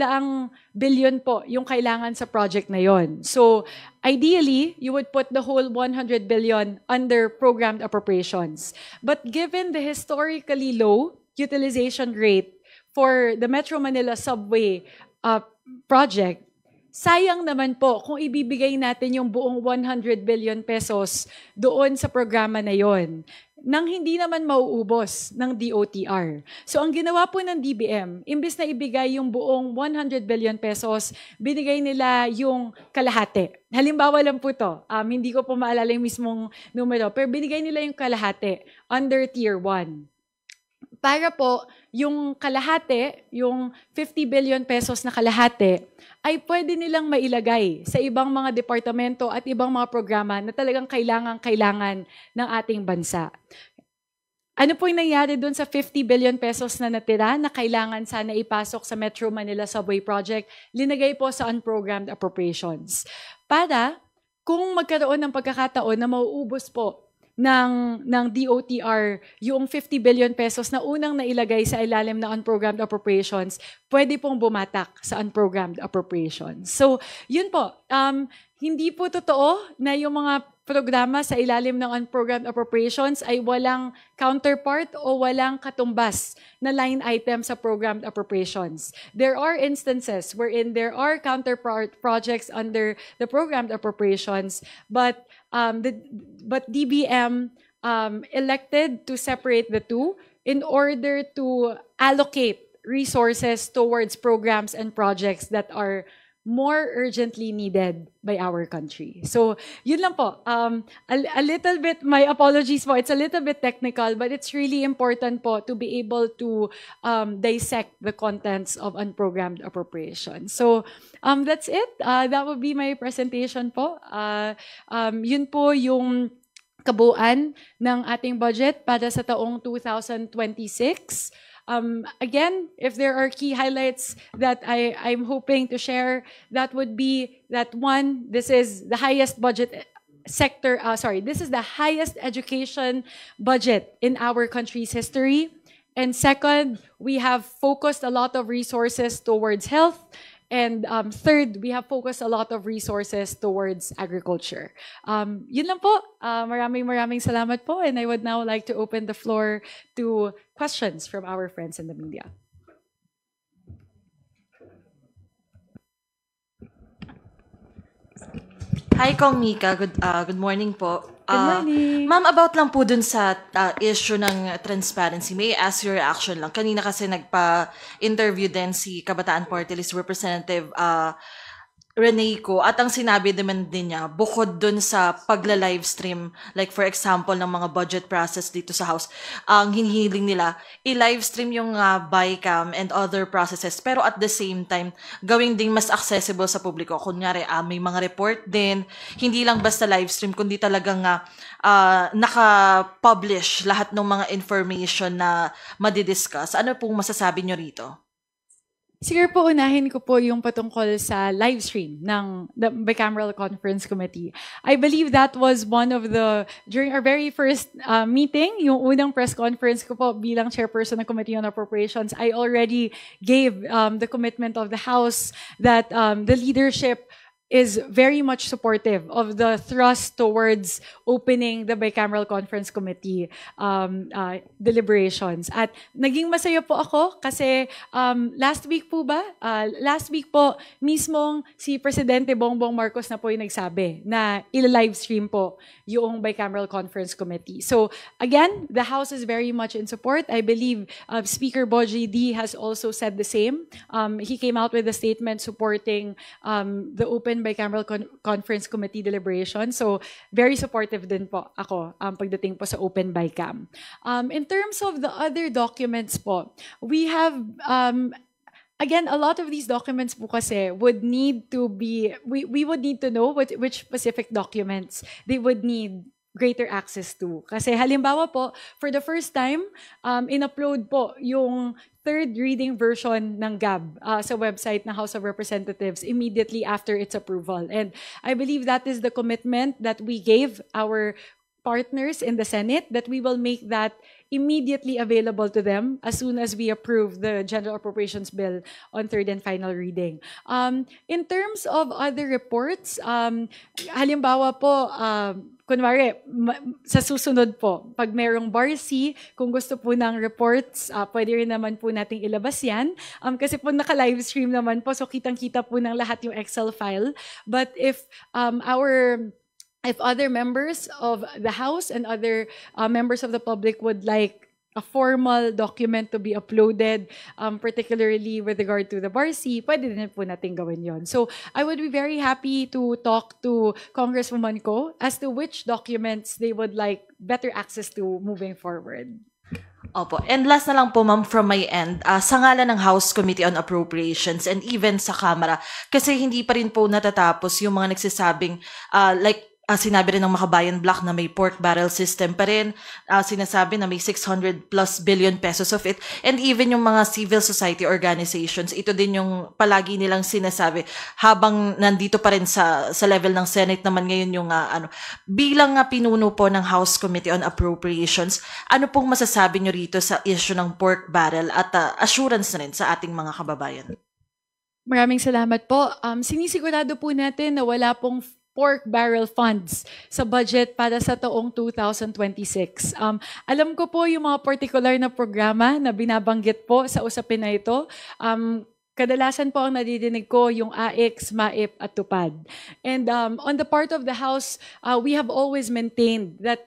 billion po yung kailangan sa project na yon. So, ideally, you would put the whole 100 billion under programmed appropriations. But given the historically low utilization rate for the Metro Manila Subway project, sayang naman po kung ibibigay natin yung buong 100 billion pesos doon sa programa na yon, nang hindi naman mauubos ng DOTR. So ang ginawa po ng DBM, imbes na ibigay yung buong 100 billion pesos, binigay nila yung kalahati. Halimbawa lang po to, hindi ko po maalala yung mismong numero, pero binigay nila yung kalahati under Tier 1. Para po, yung kalahati, yung 50 billion pesos na kalahati, ay pwede nilang mailagay sa ibang mga departamento at ibang mga programa na talagang kailangan ng ating bansa. Ano po yung nangyari doon sa 50 billion pesos na natira na kailangan sana ipasok sa Metro Manila Subway Project? Linagay po sa unprogrammed appropriations. Para kung magkaroon ng pagkakataon na mauubos po ng DOTR yung 50 billion pesos na unang nailagay sa ilalim na unprogrammed appropriations, pwede pong bumatak sa unprogrammed appropriations. So, yun po. Hindi po totoo na yung mga programa sa ilalim ng unprogrammed appropriations ay walang counterpart o walang katumbas na line item sa programmed appropriations. There are instances wherein there are counterpart projects under the programmed appropriations, but DBM elected to separate the two in order to allocate resources towards programs and projects that are more urgently needed by our country. So, yun lang po. A little bit, my apologies po, it's a little bit technical, but it's really important po to be able to dissect the contents of unprogrammed appropriation. So, that's it. That would be my presentation po. Yun po yung kabuuan ng ating budget para sa taong 2026. Again, if there are key highlights that I'm hoping to share, that would be that one, this is the highest budget sector, this is the highest education budget in our country's history. And second, we have focused a lot of resources towards health. And third, we have focused a lot of resources towards agriculture. Yun lang po. Maraming salamat po. And I would now like to open the floor to questions from our friends in the media. Hi, Kong Mika. Good morning po. Good morning. Ma'am, about lang po dun sa issue ng transparency, may I ask your reaction lang? Kanina kasi nagpa-interview din si Kabataan Party List Representative Rene Co. At ang sinabi naman din niya, bukod dun sa pagla-livestream, like for example, ng mga budget process dito sa House, ang hinihiling nila, i-livestream yung BICAM and other processes. Pero at the same time, gawing ding mas accessible sa publiko. Kunyari, may mga report din, hindi lang basta livestream, kundi talagang naka-publish lahat ng mga information na madidiscuss. Ano pong masasabi nyo rito? Siguro po unahin ko po yung patungkol sa live stream ng the Bicameral Conference Committee. I believe that was one of during our very first meeting, yung unang press conference ko po bilang chairperson ng Committee on Appropriations, I already gave the commitment of the House that the leadership is very much supportive of the thrust towards opening the Bicameral Conference Committee deliberations. At naging masaya po ako kasi last week po mismong si Presidente Bongbong Marcos na po yung nagsabi na il-livestream po yung Bicameral Conference Committee. So again, the House is very much in support. I believe Speaker Boji D has also said the same. He came out with a statement supporting the open Bicameral Conference Committee deliberation. So, very supportive din po ako pagdating po sa Open Bicam. In terms of the other documents po, we have again, a lot of these documents po kasi would need to be, we would need to know which specific documents they would need greater access to. Kasi halimbawa po, for the first time, in-upload po yung third reading version ng GAB sa website ng House of Representatives immediately after its approval. And I believe that is the commitment that we gave our partners in the Senate, that we will make that immediately available to them as soon as we approve the General Appropriations Bill on third and final reading. In terms of other reports, halimbawa po, kunwari, sa susunod po, pag merong BARC, kung gusto po ng reports, pwede rin naman po nating ilabas yan. Kasi po naka-live stream naman po, so kitang-kita po ng lahat yung Excel file. But if other members of the House and other members of the public would like a formal document to be uploaded, particularly with regard to the BARC, pwede din po natin gawin yon. So I would be very happy to talk to Congresswoman Ko as to which documents they would like better access to moving forward. Opo. And last na lang po, ma'am, from my end, sa ngalan ng House Committee on Appropriations and even sa Kamara, kasi hindi pa rin po natatapos yung mga nagsasabing, sinabi rin ng Makabayan Block na may pork barrel system pa rin, sinasabi na may 600 plus billion pesos of it, and even yung mga civil society organizations, ito din yung palagi nilang sinasabi habang nandito pa rin sa level ng Senate naman ngayon yung bilang pinuno po ng House Committee on Appropriations, ano pong masasabi nyo rito sa issue ng pork barrel at assurance na rin sa ating mga kababayan? Maraming salamat po. Sinisigurado po natin na wala pong pork barrel funds sa budget para sa taong 2026. Alam ko po yung mga particular na programa na binabanggit po sa usapin na ito. Kadalasan po ang nadidinig ko yung AIX, MAIP at TUPAD. And on the part of the House, we have always maintained that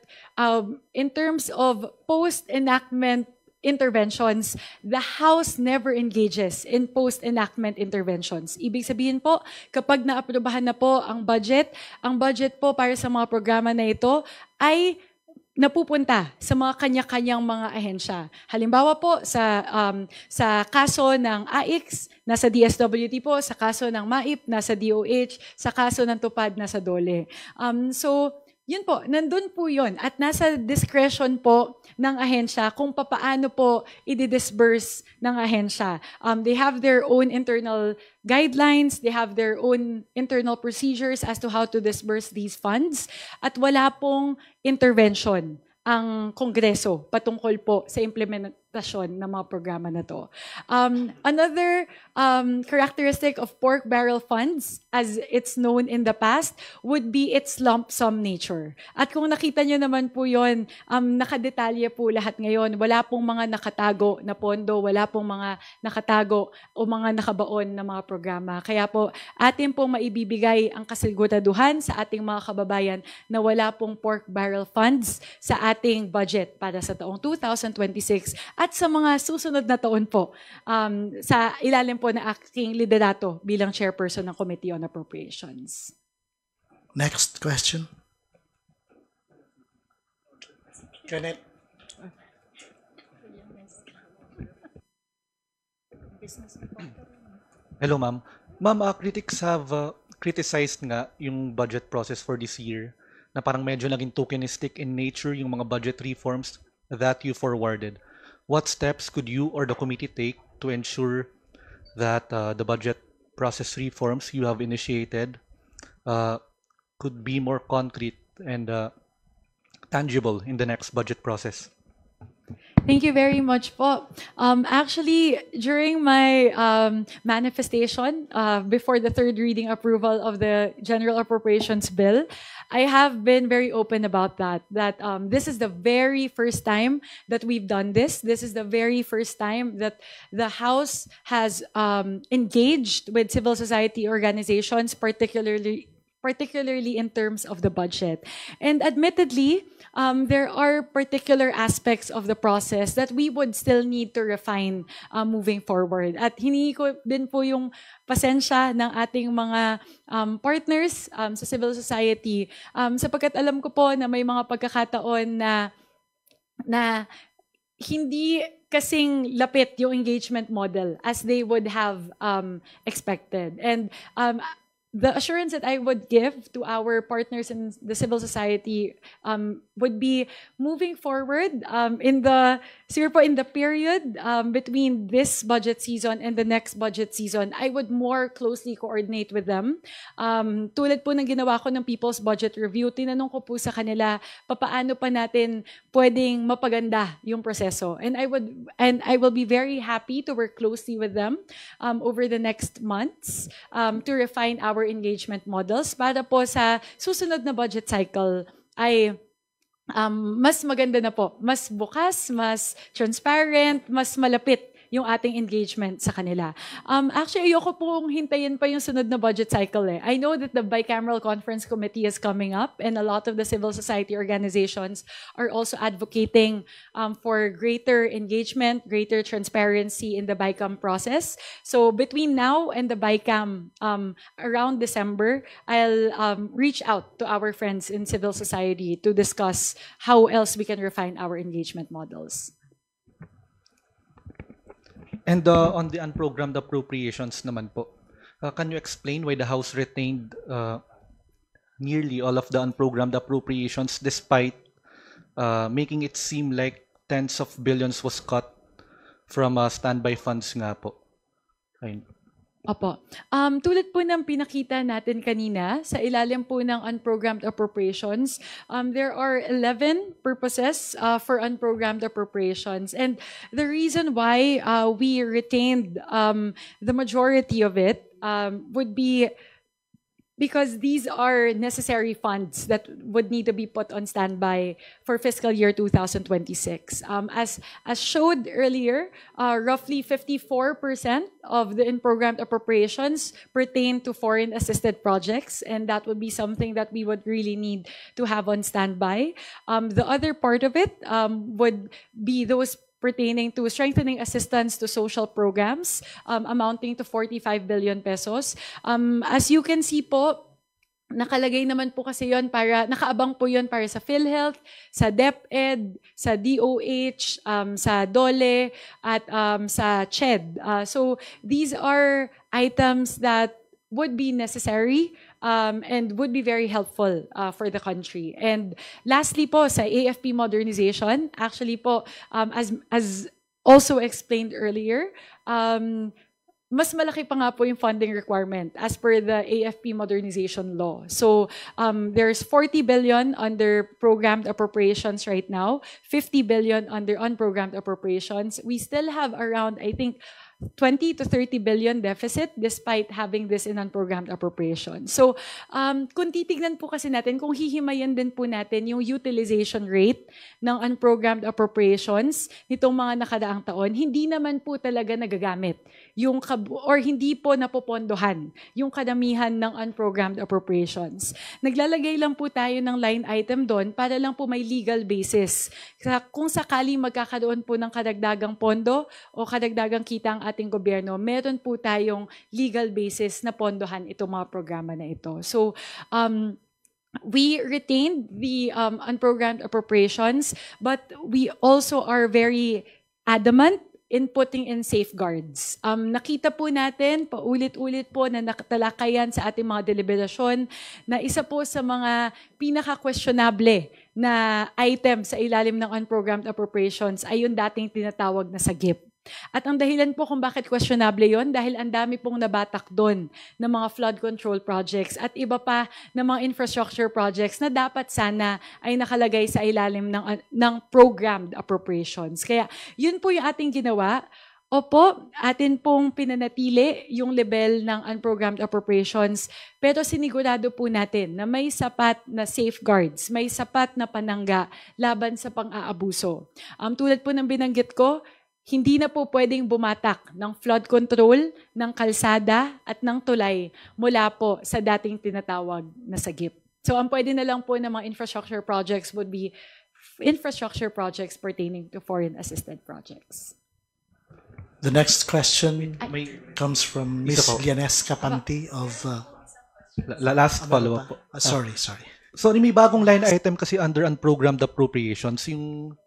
in terms of post-enactment interventions, the House never engages in post-enactment interventions. Ibig sabihin po, kapag naaprubahan na po ang budget po para sa mga programa na ito ay napupunta sa mga kanya-kanyang mga ahensya. Halimbawa po, sa kaso ng AIX, nasa DSWD po, sa kaso ng MAIP, nasa DOH, sa kaso ng TUPAD, nasa DOLE. So, yun po, nandun po yun. At nasa discretion po ng ahensya kung papaano po i-disburse ng ahensya. They have their own internal guidelines, they have their own internal procedures as to how to disburse these funds. At wala pong intervention ang Kongreso patungkol po sa implementasyon ng mga programa na to. Another characteristic of pork barrel funds, as it's known in the past, would be its lump sum nature. At kung nakita nyo naman po yun, nakadetalye po lahat ngayon. Wala pong mga nakatago na pondo, wala pong mga nakatago o mga nakabaon na mga programa. Kaya po, atin pong maibibigay ang kasiguraduhan sa ating mga kababayan na wala pong pork barrel funds sa ating budget para sa taong 2026 at sa mga susunod na taon po sa ilalim po na aking liderato bilang chairperson ng Committee on Appropriations. Next question. Kenneth. Hello, ma'am. Ma'am, critics have criticized nga yung budget process for this year na parang medyo naging tokenistic in nature yung mga budget reforms that you forwarded. What steps could you or the committee take to ensure that the budget process reforms you have initiated could be more concrete and tangible in the next budget process? Thank you very much po. Actually, during my manifestation before the third reading approval of the General Appropriations Bill, I have been very open about that this is the very first time that we've done this. This is the very first time that the House has engaged with civil society organizations, particularly particularly in terms of the budget. And admittedly, there are particular aspects of the process that we would still need to refine moving forward. At hiningi ko din po yung pasensya ng ating mga partners sa civil society sapagkat alam ko po na may mga pagkakataon na hindi kasing lapit yung engagement model as they would have expected. And the assurance that I would give to our partners in the civil society would be moving forward in the period between this budget season and the next budget season. I would more closely coordinate with them. Tulad po ng ginawa ko ng People's Budget Review, tinanong ko po sa kanila papaano pa natin pwedeng mapaganda yung proseso. And I will be very happy to work closely with them over the next months to refine our engagement models para po sa susunod na budget cycle ay mas maganda na po, mas bukas, mas transparent, mas malapit yung ating engagement sa kanila. Actually, ayoko pong hintayin pa yung sunod na budget cycle eh. I know that the Bicameral Conference Committee is coming up and a lot of the civil society organizations are also advocating for greater engagement, greater transparency in the BICAM process. So between now and the BICAM, around December, I'll reach out to our friends in civil society to discuss how else we can refine our engagement models. And on the unprogrammed appropriations naman po, can you explain why the House retained nearly all of the unprogrammed appropriations despite making it seem like tens of billions was cut from standby funds nga po? Ayun. Opo. Tulad po ng pinakita natin kanina, sa ilalim po ng unprogrammed appropriations, there are 11 purposes for unprogrammed appropriations. And the reason why we retained the majority of it would be because these are necessary funds that would need to be put on standby for fiscal year 2026. As showed earlier, roughly 54% of the in-programmed appropriations pertain to foreign-assisted projects, and that would be something that we would really need to have on standby. The other part of it would be those pertaining to strengthening assistance to social programs amounting to 45 billion pesos. As you can see po, nakalagay naman po kasi yon nakaabang po yon para sa PhilHealth, sa DepEd, sa DOH, sa DOLE, at sa CHED. So these are items that would be necessary and would be very helpful for the country. And lastly po, sa AFP modernization, actually po, as also explained earlier, mas malaki pa nga po yung funding requirement as per the AFP modernization law. So there's 40 billion under programmed appropriations right now, 50 billion under unprogrammed appropriations. We still have around, I think, 20 to 30 billion deficit despite having this in unprogrammed appropriations. So, kung titignan po kasi natin, kung hihimayan din po natin yung utilization rate ng unprogrammed appropriations nitong mga nakadaang taon, hindi naman po talaga nagagamit yung or hindi po napopondohan yung kadamihan ng unprogrammed appropriations. Naglalagay lang po tayo ng line item doon para lang po may legal basis. Kung sakali magkakaroon po ng kadagdagang pondo o kadagdagang kita ang ating gobyerno, meron po tayong legal basis na pondohan itong mga programa na ito. So, we retained the unprogrammed appropriations, but we also are very adamant in putting in safeguards. Nakita po natin, paulit-ulit po na nakatalakayan sa ating mga deliberasyon na isa po sa mga pinaka-questionable na item sa ilalim ng unprogrammed appropriations ay yung dating tinatawag na sagip. At ang dahilan po kung bakit questionable yon dahil ang dami pong nabatak doon ng mga flood control projects at iba pa ng mga infrastructure projects na dapat sana ay nakalagay sa ilalim ng programmed appropriations. Kaya yun po yung ating ginawa. Opo, atin pong pinanatili yung level ng unprogrammed appropriations, pero sinigurado po natin na may sapat na safeguards, may sapat na panangga laban sa pang-aabuso. Tulad po ng binanggit ko, hindi na po pwedeng bumatak ng flood control, ng kalsada at ng tulay mula po sa dating tinatawag na sagip. So ang pwede na lang po ng mga infrastructure projects would be infrastructure projects pertaining to foreign assisted projects. The next question May comes from Isa Ms. po. Lianes Capanti of... last follow-up po. sorry. So may bagong line item kasi under unprogrammed appropriations, yung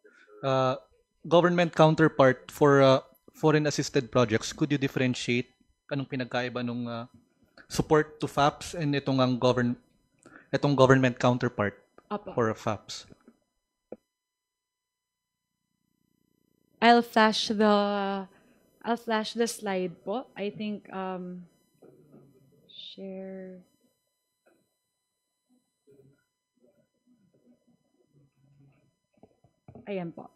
government counterpart for foreign assisted projects. Could you differentiate anong pinagkaiba nung support to FAPS and itong government counterpart Apo. for FAPS? I'll flash the slide po. I think share. Ayan po.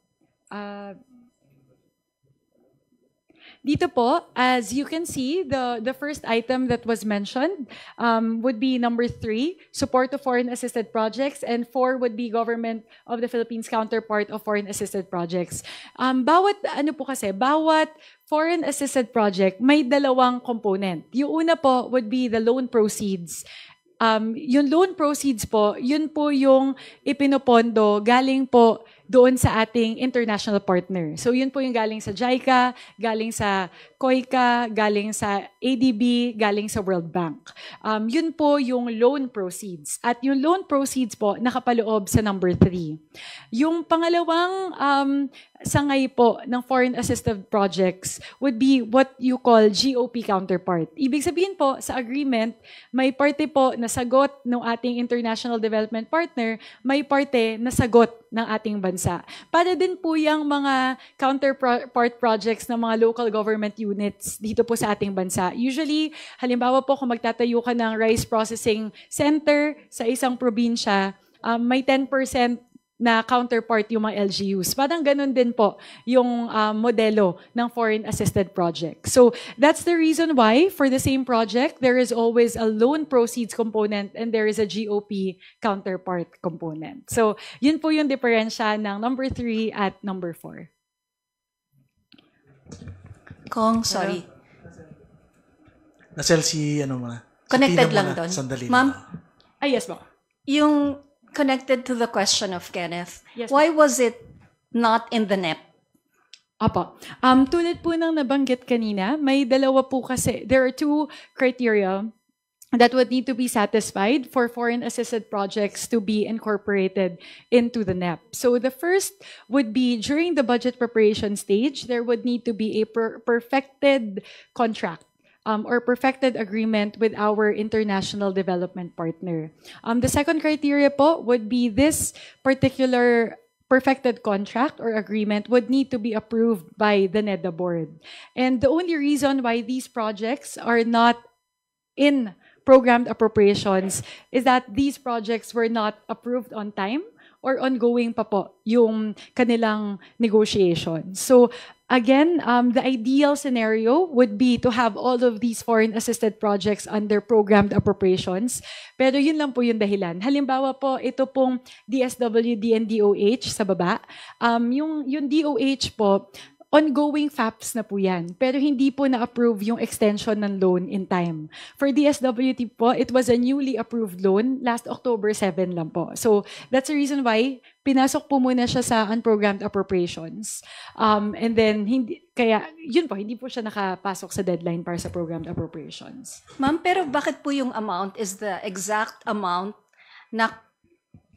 Dito po, as you can see, the first item that was mentioned would be number 3, support to foreign assisted projects, and 4 would be government of the Philippines counterpart of foreign assisted projects. Bawat foreign assisted project may dalawang component. Yung una po would be the loan proceeds. Yung loan proceeds po, yun po yung ipinopondo galing po doon sa ating international partner. So yun po yung galing sa JICA, galing sa COICA, galing sa ADB, galing sa World Bank. Yun po yung loan proceeds. At yung loan proceeds po nakapaloob sa number 3. Yung pangalawang sangay po ng foreign assisted projects would be what you call GOP counterpart. Ibig sabihin po, sa agreement, may parte po na sagot ng ating international development partner, may parte na sagot ng ating bansa. Para din po yung mga counterpart projects ng mga local government units dito po sa ating bansa. Usually, halimbawa po kung magtatayo ka ng rice processing center sa isang probinsya, may 10% na counterpart yung mga LGUs. Parang ganun din po yung modelo ng foreign assisted project. So that's the reason why for the same project, there is always a loan proceeds component and there is a GOP counterpart component. So yun po yung diferensya ng number 3 at number 4. Kong, sorry. Nasel si ano muna. Connected Tina lang muna. doon. Sandali Ma'am, lang. Yes po. yung connected to the question of Kenneth, Yes, why was it not in the NEP? Apo. Tulad po ng nabanggit kanina, may dalawa po kasi, there are 2 criteria that would need to be satisfied for foreign assisted projects to be incorporated into the NEP. So the first would be during the budget preparation stage, there would need to be a perfected contract or perfected agreement with our international development partner. The second criteria po would be this particular perfected contract or agreement would need to be approved by the NEDA board. And the only reason why these projects are not in programmed appropriations is that these projects were not approved on time or ongoing pa po yung kanilang negotiation. So again, the ideal scenario would be to have all of these foreign assisted projects under programmed appropriations. Pero yun lang po yung dahilan. Halimbawa po, ito pong DSWD and DOH sa baba. Yung DOH po, ongoing FAPS na po yan. Pero hindi po na-approve yung extension ng loan in time. For DSWD po, it was a newly approved loan last October 7 lang po. So that's the reason why pinasok po muna siya sa unprogrammed appropriations. And then, yun po, hindi po siya nakapasok sa deadline para sa programmed appropriations. Ma'am, pero bakit po yung amount is the exact amount na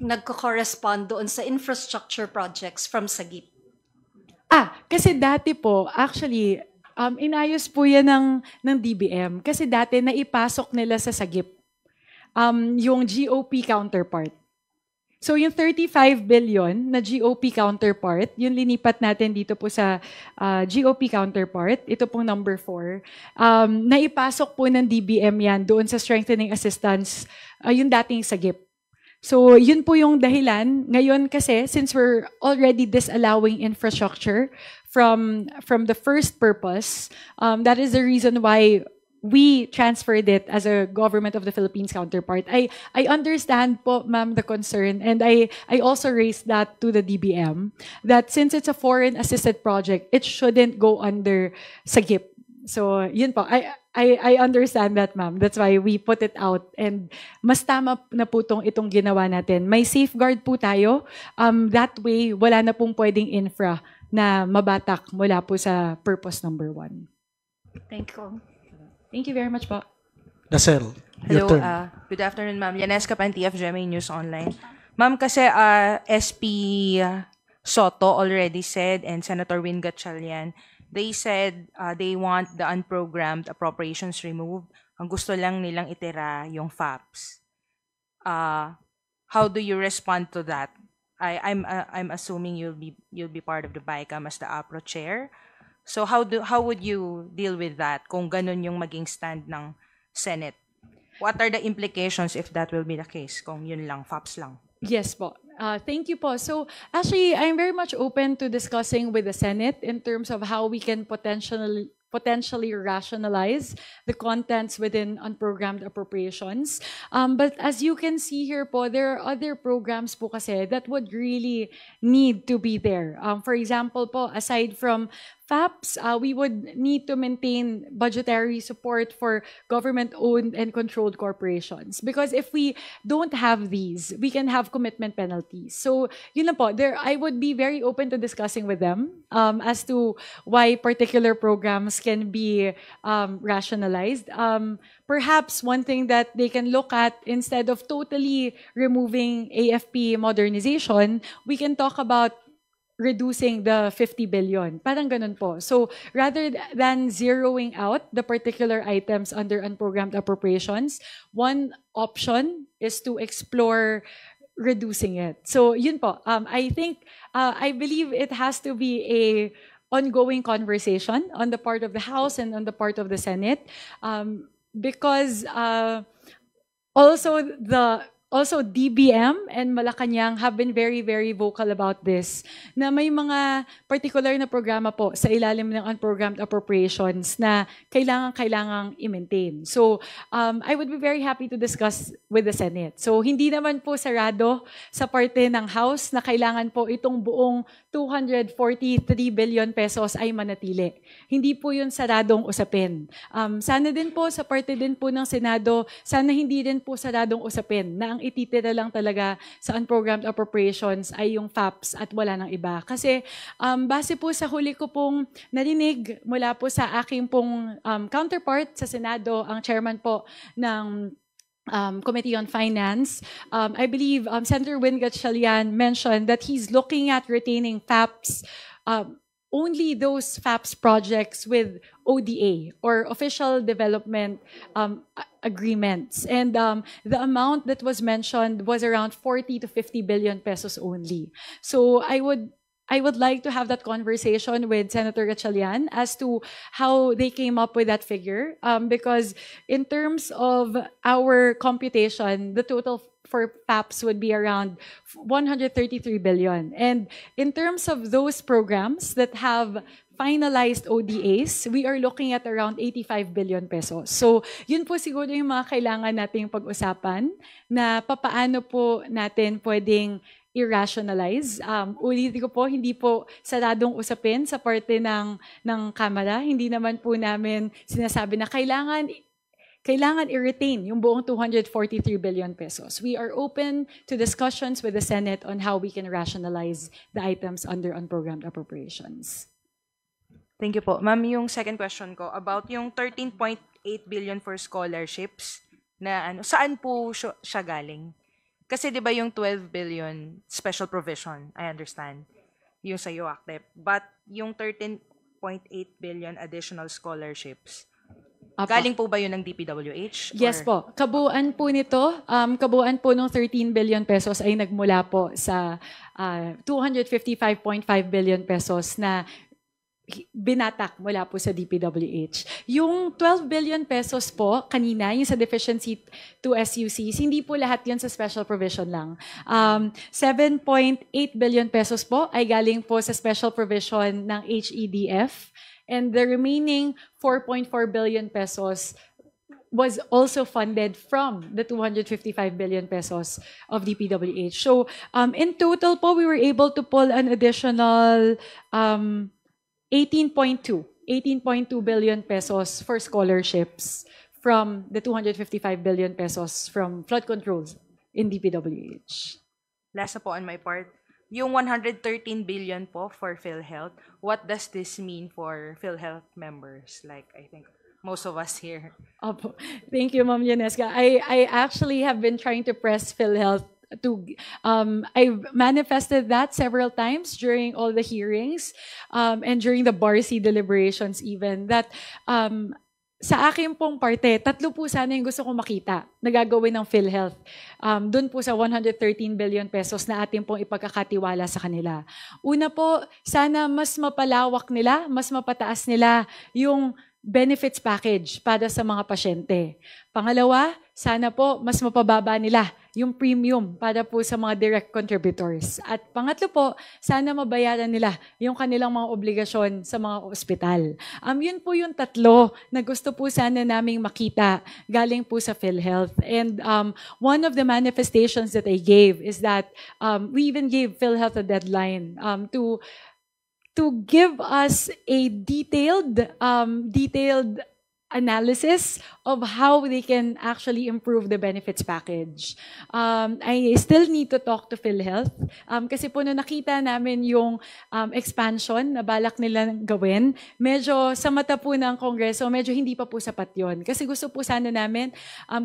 nagko-correspond doon sa infrastructure projects from SAGIP? Kasi dati po, actually, inayos po yan ng DBM. Kasi dati naipasok nila sa SAGIP yung GOP counterpart. So yung 35 billion na GOP counterpart, yung linipat natin dito po sa GOP counterpart, ito pong number 4, naipasok po ng DBM yan doon sa strengthening assistance, yung dating SAGIP. So, yun po yung dahilan. Ngayon kasi, since we're already disallowing infrastructure from the first purpose, that is the reason why we transferred it as a government of the Philippines counterpart. I understand po, ma'am, the concern, and I also raised that to the DBM, that since it's a foreign assisted project, it shouldn't go under SAGIP. So, yun po. I understand that, ma'am. That's why we put it out. And mas tama na po itong ginawa natin. May safeguard po tayo. That way, wala na pong pwedeng infra na mabatak mula po sa purpose number 1. Thank you. Thank you very much po. Nasel, your Hello, turn. good afternoon, ma'am. Yanes Kapanti of GMA News Online. Ma'am, kasi SP Soto already said, and Senator Win Gatchalian, they said they want the unprogrammed appropriations removed. Ang gusto lang nilang itira yung FAPS. How do you respond to that? I'm assuming you'll be part of the BICAM as the APRO chair. So how would you deal with that kung ganun yung maging stand ng Senate? What are the implications if that will be the case? Kung yun lang, FAPS lang. Yes po. Thank you po. So actually, I'm very much open to discussing with the Senate in terms of how we can potentially rationalize the contents within unprogrammed appropriations. But as you can see here po, there are other programs po kasi that would really need to be there. For example po, aside from FAPS, we would need to maintain budgetary support for government-owned and controlled corporations. Because if we don't have these, we can have commitment penalties. So, yun lang po. I would be very open to discussing with them as to why particular programs can be rationalized. Perhaps one thing that they can look at, instead of totally removing AFP modernization, we can talk about reducing the 50 billion. Parang ganun po. So, rather than zeroing out the particular items under unprogrammed appropriations, one option is to explore reducing it. So, yun po. I believe it has to be a ongoing conversation on the part of the House and on the part of the Senate. Because also, DBM and Malacanang have been very, very vocal about this, na may mga particular na programa po sa ilalim ng unprogrammed appropriations na kailangang i-maintain. So, I would be very happy to discuss with the Senate. So, hindi naman po sarado sa parte ng House na kailangan po itong buong 243 billion pesos ay manatili. Hindi po yun saradong usapin. Sana din po sa parte din po ng Senado, sana hindi din po saradong usapin na ang ititira lang talaga sa unprogrammed appropriations ay yung FAPS at wala nang iba. Kasi base po sa huli ko pong narinig mula po sa aking pong counterpart sa Senado, ang chairman po ng Committee on Finance, I believe Senator Win Gatchalian mentioned that he's looking at retaining FAPS, only those FAPS projects with ODA or official development agreements. And the amount that was mentioned was around 40 to 50 billion pesos only. So I would like to have that conversation with Senator Gatchalian as to how they came up with that figure. Because in terms of our computation, the total for FAPS would be around 133 billion. And in terms of those programs that have finalized ODAs, we are looking at around 85 billion pesos. So, yun po siguro yung mga kailangan nating pag-usapan na papaano po natin pwedeng i-rationalize. Ulitin ko po, hindi po saradong usapin sa parte ng Kamara. Hindi naman po namin sinasabi na kailangan i-retain yung buong 243 billion pesos. We are open to discussions with the Senate on how we can rationalize the items under unprogrammed appropriations. Thank you po. Ma'am, yung second question ko about yung 13.8 billion for scholarships na saan po siya galing? Kasi 'di ba yung 12 billion special provision, I understand, yung sa UACTEP. But yung 13.8 billion additional scholarships, galing po ba yun ng DPWH? Yes po. Kabuuan po nito, kabuuan po ng 13 billion pesos ay nagmula po sa 255.5 billion pesos na binatak mula po sa DPWH. Yung 12 billion pesos po, kanina, yung sa deficiency to SUCs, hindi po lahat yun sa special provision lang. 7.8 billion pesos po ay galing po sa special provision ng HEDF. And the remaining 4.4 billion pesos was also funded from the 255 billion pesos of DPWH. So in total po, we were able to pull an additional 18.2 billion pesos for scholarships from the 255 billion pesos from flood controls in DPWH. Last na po on my part. Yung 113 billion po for PhilHealth, what does this mean for PhilHealth members? Like, I think most of us here. Opo. Thank you, Ma'am Yanesca. I actually have been trying to press PhilHealth to I've manifested that several times during all the hearings and during the BARC deliberations even that sa akin pong parte, 3 po sana yung gusto ko makita na gagawin ng PhilHealth. Doon po sa 113 billion pesos na atin pong ipagkakatiwala sa kanila. Una po, sana mas mapalawak nila, mas mapataas nila yung benefits package para sa mga pasyente. Pangalawa, sana po mas mapababa nila yung premium para po sa mga direct contributors. At pangatlo po, sana mabayaran nila yung kanilang mga obligasyon sa mga ospital. Yun po yung 3 na gusto po sana naming makita galing po sa PhilHealth. And one of the manifestations that I gave is that we even gave PhilHealth a deadline to give us a detailed analysis of how they can actually improve the benefits package. I still need to talk to PhilHealth kasi po nung nakita namin yung expansion na balak nila gawin, medyo sa mata po ng Kongreso, medyo hindi pa po sapat yun. Kasi gusto po sana namin,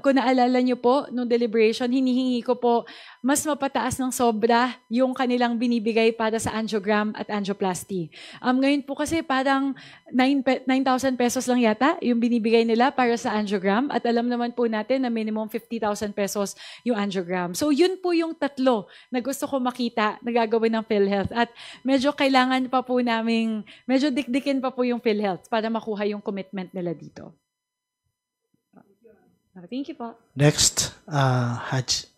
kung naalala nyo po, nung deliberation, hinihingi ko po mas mapataas ng sobra yung kanilang binibigay para sa angiogram at angioplasty. Ngayon po kasi parang 9,000 pesos lang yata yung binibigay nila para sa angiogram at alam naman po natin na minimum 50,000 pesos yung angiogram. So yun po yung 3 na gusto ko makita na gagawin ng PhilHealth at medyo kailangan pa po naming, medyo dikdikin pa po yung PhilHealth para makuha yung commitment nila dito. Thank you po. Next, Haj.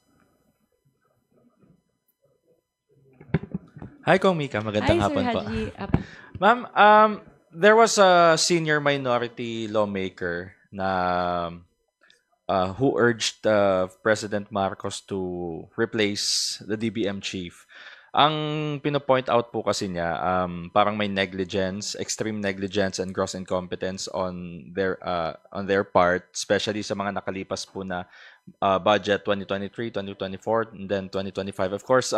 Hi, Kong Mika. Magandang Hi, hapon Sir po. Haji. Ma'am, there was a senior minority lawmaker na who urged President Marcos to replace the DBM chief. Ang pinopoint out po kasi niya, parang may negligence, extreme negligence and gross incompetence on their part, especially sa mga nakalipas po na budget 2023, 2024, and then 2025. Of course,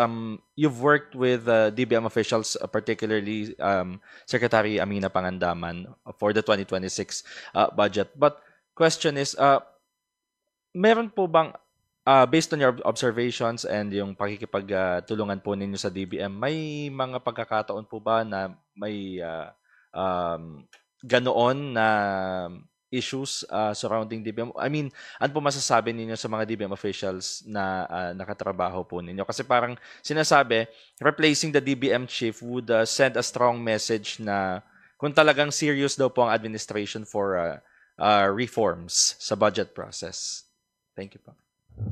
you've worked with DBM officials, particularly Secretary Amina Pangandaman for the 2026 budget. But question is, meron po bang based on your observations and yung pakikipagtulungan po ninyo sa DBM, may mga pagkakataon po ba na may ganoon na issues surrounding DBM? I mean, ano po masasabi ninyo sa mga DBM officials na nakatrabaho po ninyo? Kasi parang sinasabi, replacing the DBM chief would send a strong message na kung talagang serious daw po ang administration for reforms sa budget process. Thank you po.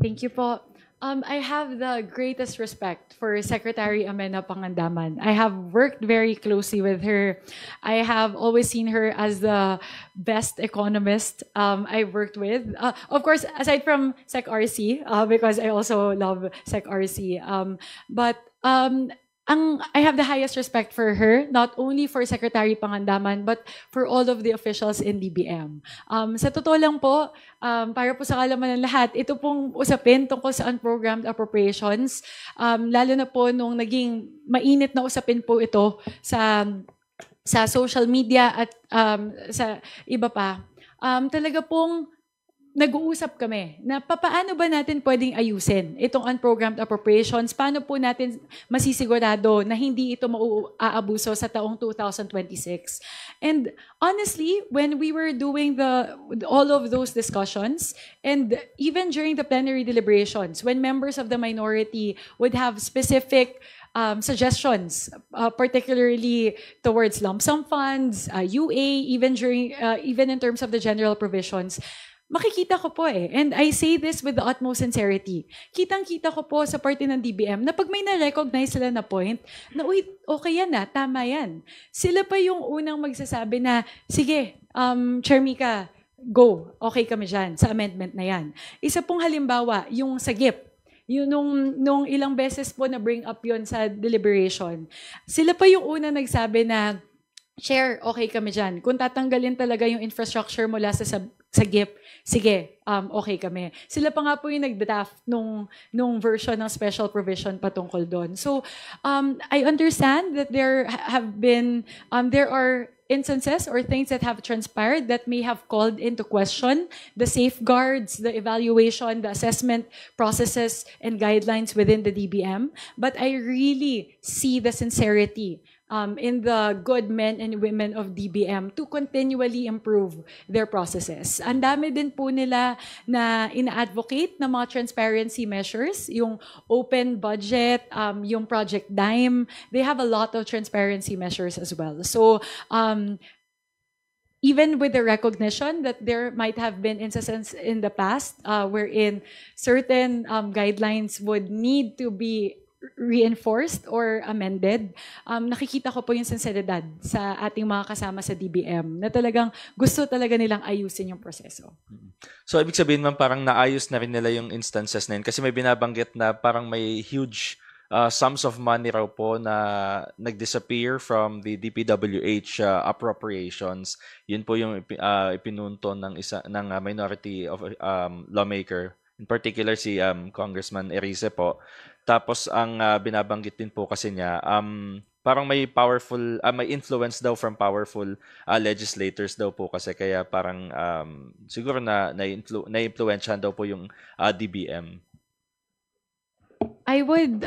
Thank you po. I have the greatest respect for Secretary Amina Pangandaman. I have worked very closely with her. I have always seen her as the best economist I've worked with. Of course, aside from Sec RC, because I also love Sec RC. I have the highest respect for her, not only for Secretary Pangandaman, but for all of the officials in DBM. Sa totoo lang po, para po sa kalaman ng lahat, ito pong usapin tungkol sa unprogrammed appropriations, lalo na po nung naging mainit na usapin po ito sa social media at sa iba pa, talaga pong nag-uusap kami na paano ba natin pwedeng ayusin itong unprogrammed appropriations, paano po natin masisigurado na hindi ito maaabuso sa taong 2026. And honestly, when we were doing all of those discussions, and even during the plenary deliberations, when members of the minority would have specific suggestions, particularly towards lump sum funds, UA, even in terms of the general provisions, makikita ko po and I say this with the utmost sincerity, kitang-kita ko po sa parte ng DBM na pag may na-recognize sila na point, na uy, okay yan tama yan. Sila pa yung unang magsasabi na, sige, Chair Mika, go, okay kami dyan sa amendment na yan. Isa pong halimbawa, yung sa GIP. Yung nung ilang beses po na bring up yon sa deliberation. Sila pa yung una nagsabi na, Chair, okay kami dyan. Kung tatanggalin talaga yung infrastructure mula sa GIP, sige, okay kami. Sila pa nga po yung nag-draft nung version ng special provision patungkol doon. So, I understand that there are instances or things that have transpired that may have called into question the safeguards, the evaluation, the assessment processes and guidelines within the DBM. But I really see the sincerity in the good men and women of DBM to continually improve their processes. Ang dami din po nila na ina-advocate ng mga transparency measures, yung open budget, yung Project Dime. They have a lot of transparency measures as well. So, even with the recognition that there might have been instances in the past wherein certain guidelines would need to be reinforced or amended, nakikita ko po yung sinseridad sa ating mga kasama sa DBM na talagang gusto talaga nilang ayusin yung proseso. So, ibig sabihin man parang naayos na rin nila yung instances na yun kasi may binabanggit na parang may huge sums of money raw po na nag-disappear from the DPWH appropriations. Yun po yung ipinunto ng minority of lawmaker, in particular si Congressman Erice po. Tapos ang binabanggit din po kasi niya, parang may influence daw from powerful legislators daw po kasi kaya parang siguro na-influensyahan daw po yung DBM. I would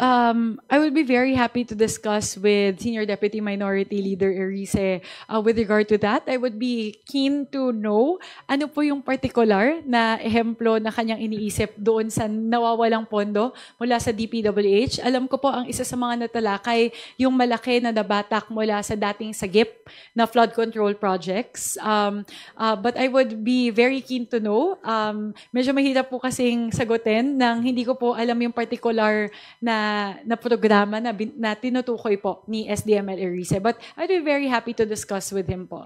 be very happy to discuss with Senior Deputy Minority Leader Erice with regard to that. I would be keen to know ano po yung particular na ehemplo na kanyang iniisip doon sa nawawalang pondo mula sa DPWH. Alam ko po ang isa sa mga natalakay yung malaki na nabatak mula sa dating SAGIP na flood control projects. But I would be very keen to know. Medyo mahirap po kasing sagutin nang hindi ko po alam yung particular na programa na tinutukoy po ni SDML Erice. But I'd be very happy to discuss with him po.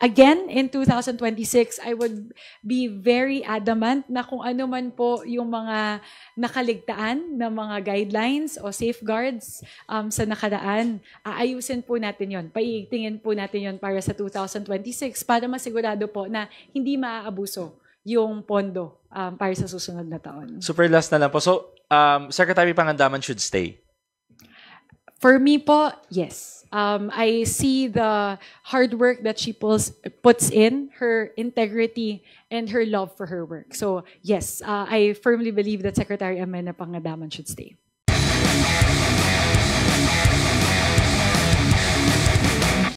Again, in 2026, I would be very adamant na kung ano man po yung mga nakaligtaan na mga guidelines o safeguards sa nakaraan, aayusin po natin yon. Paiigtingin po natin yon para sa 2026 para masigurado po na hindi maaabuso yung pondo para sa susunod na taon. Super last na lang po. So, Secretary Pangandaman should stay? For me po, yes. I see the hard work that she puts in, her integrity, and her love for her work. So, yes, I firmly believe that Secretary Amena Pangandaman should stay.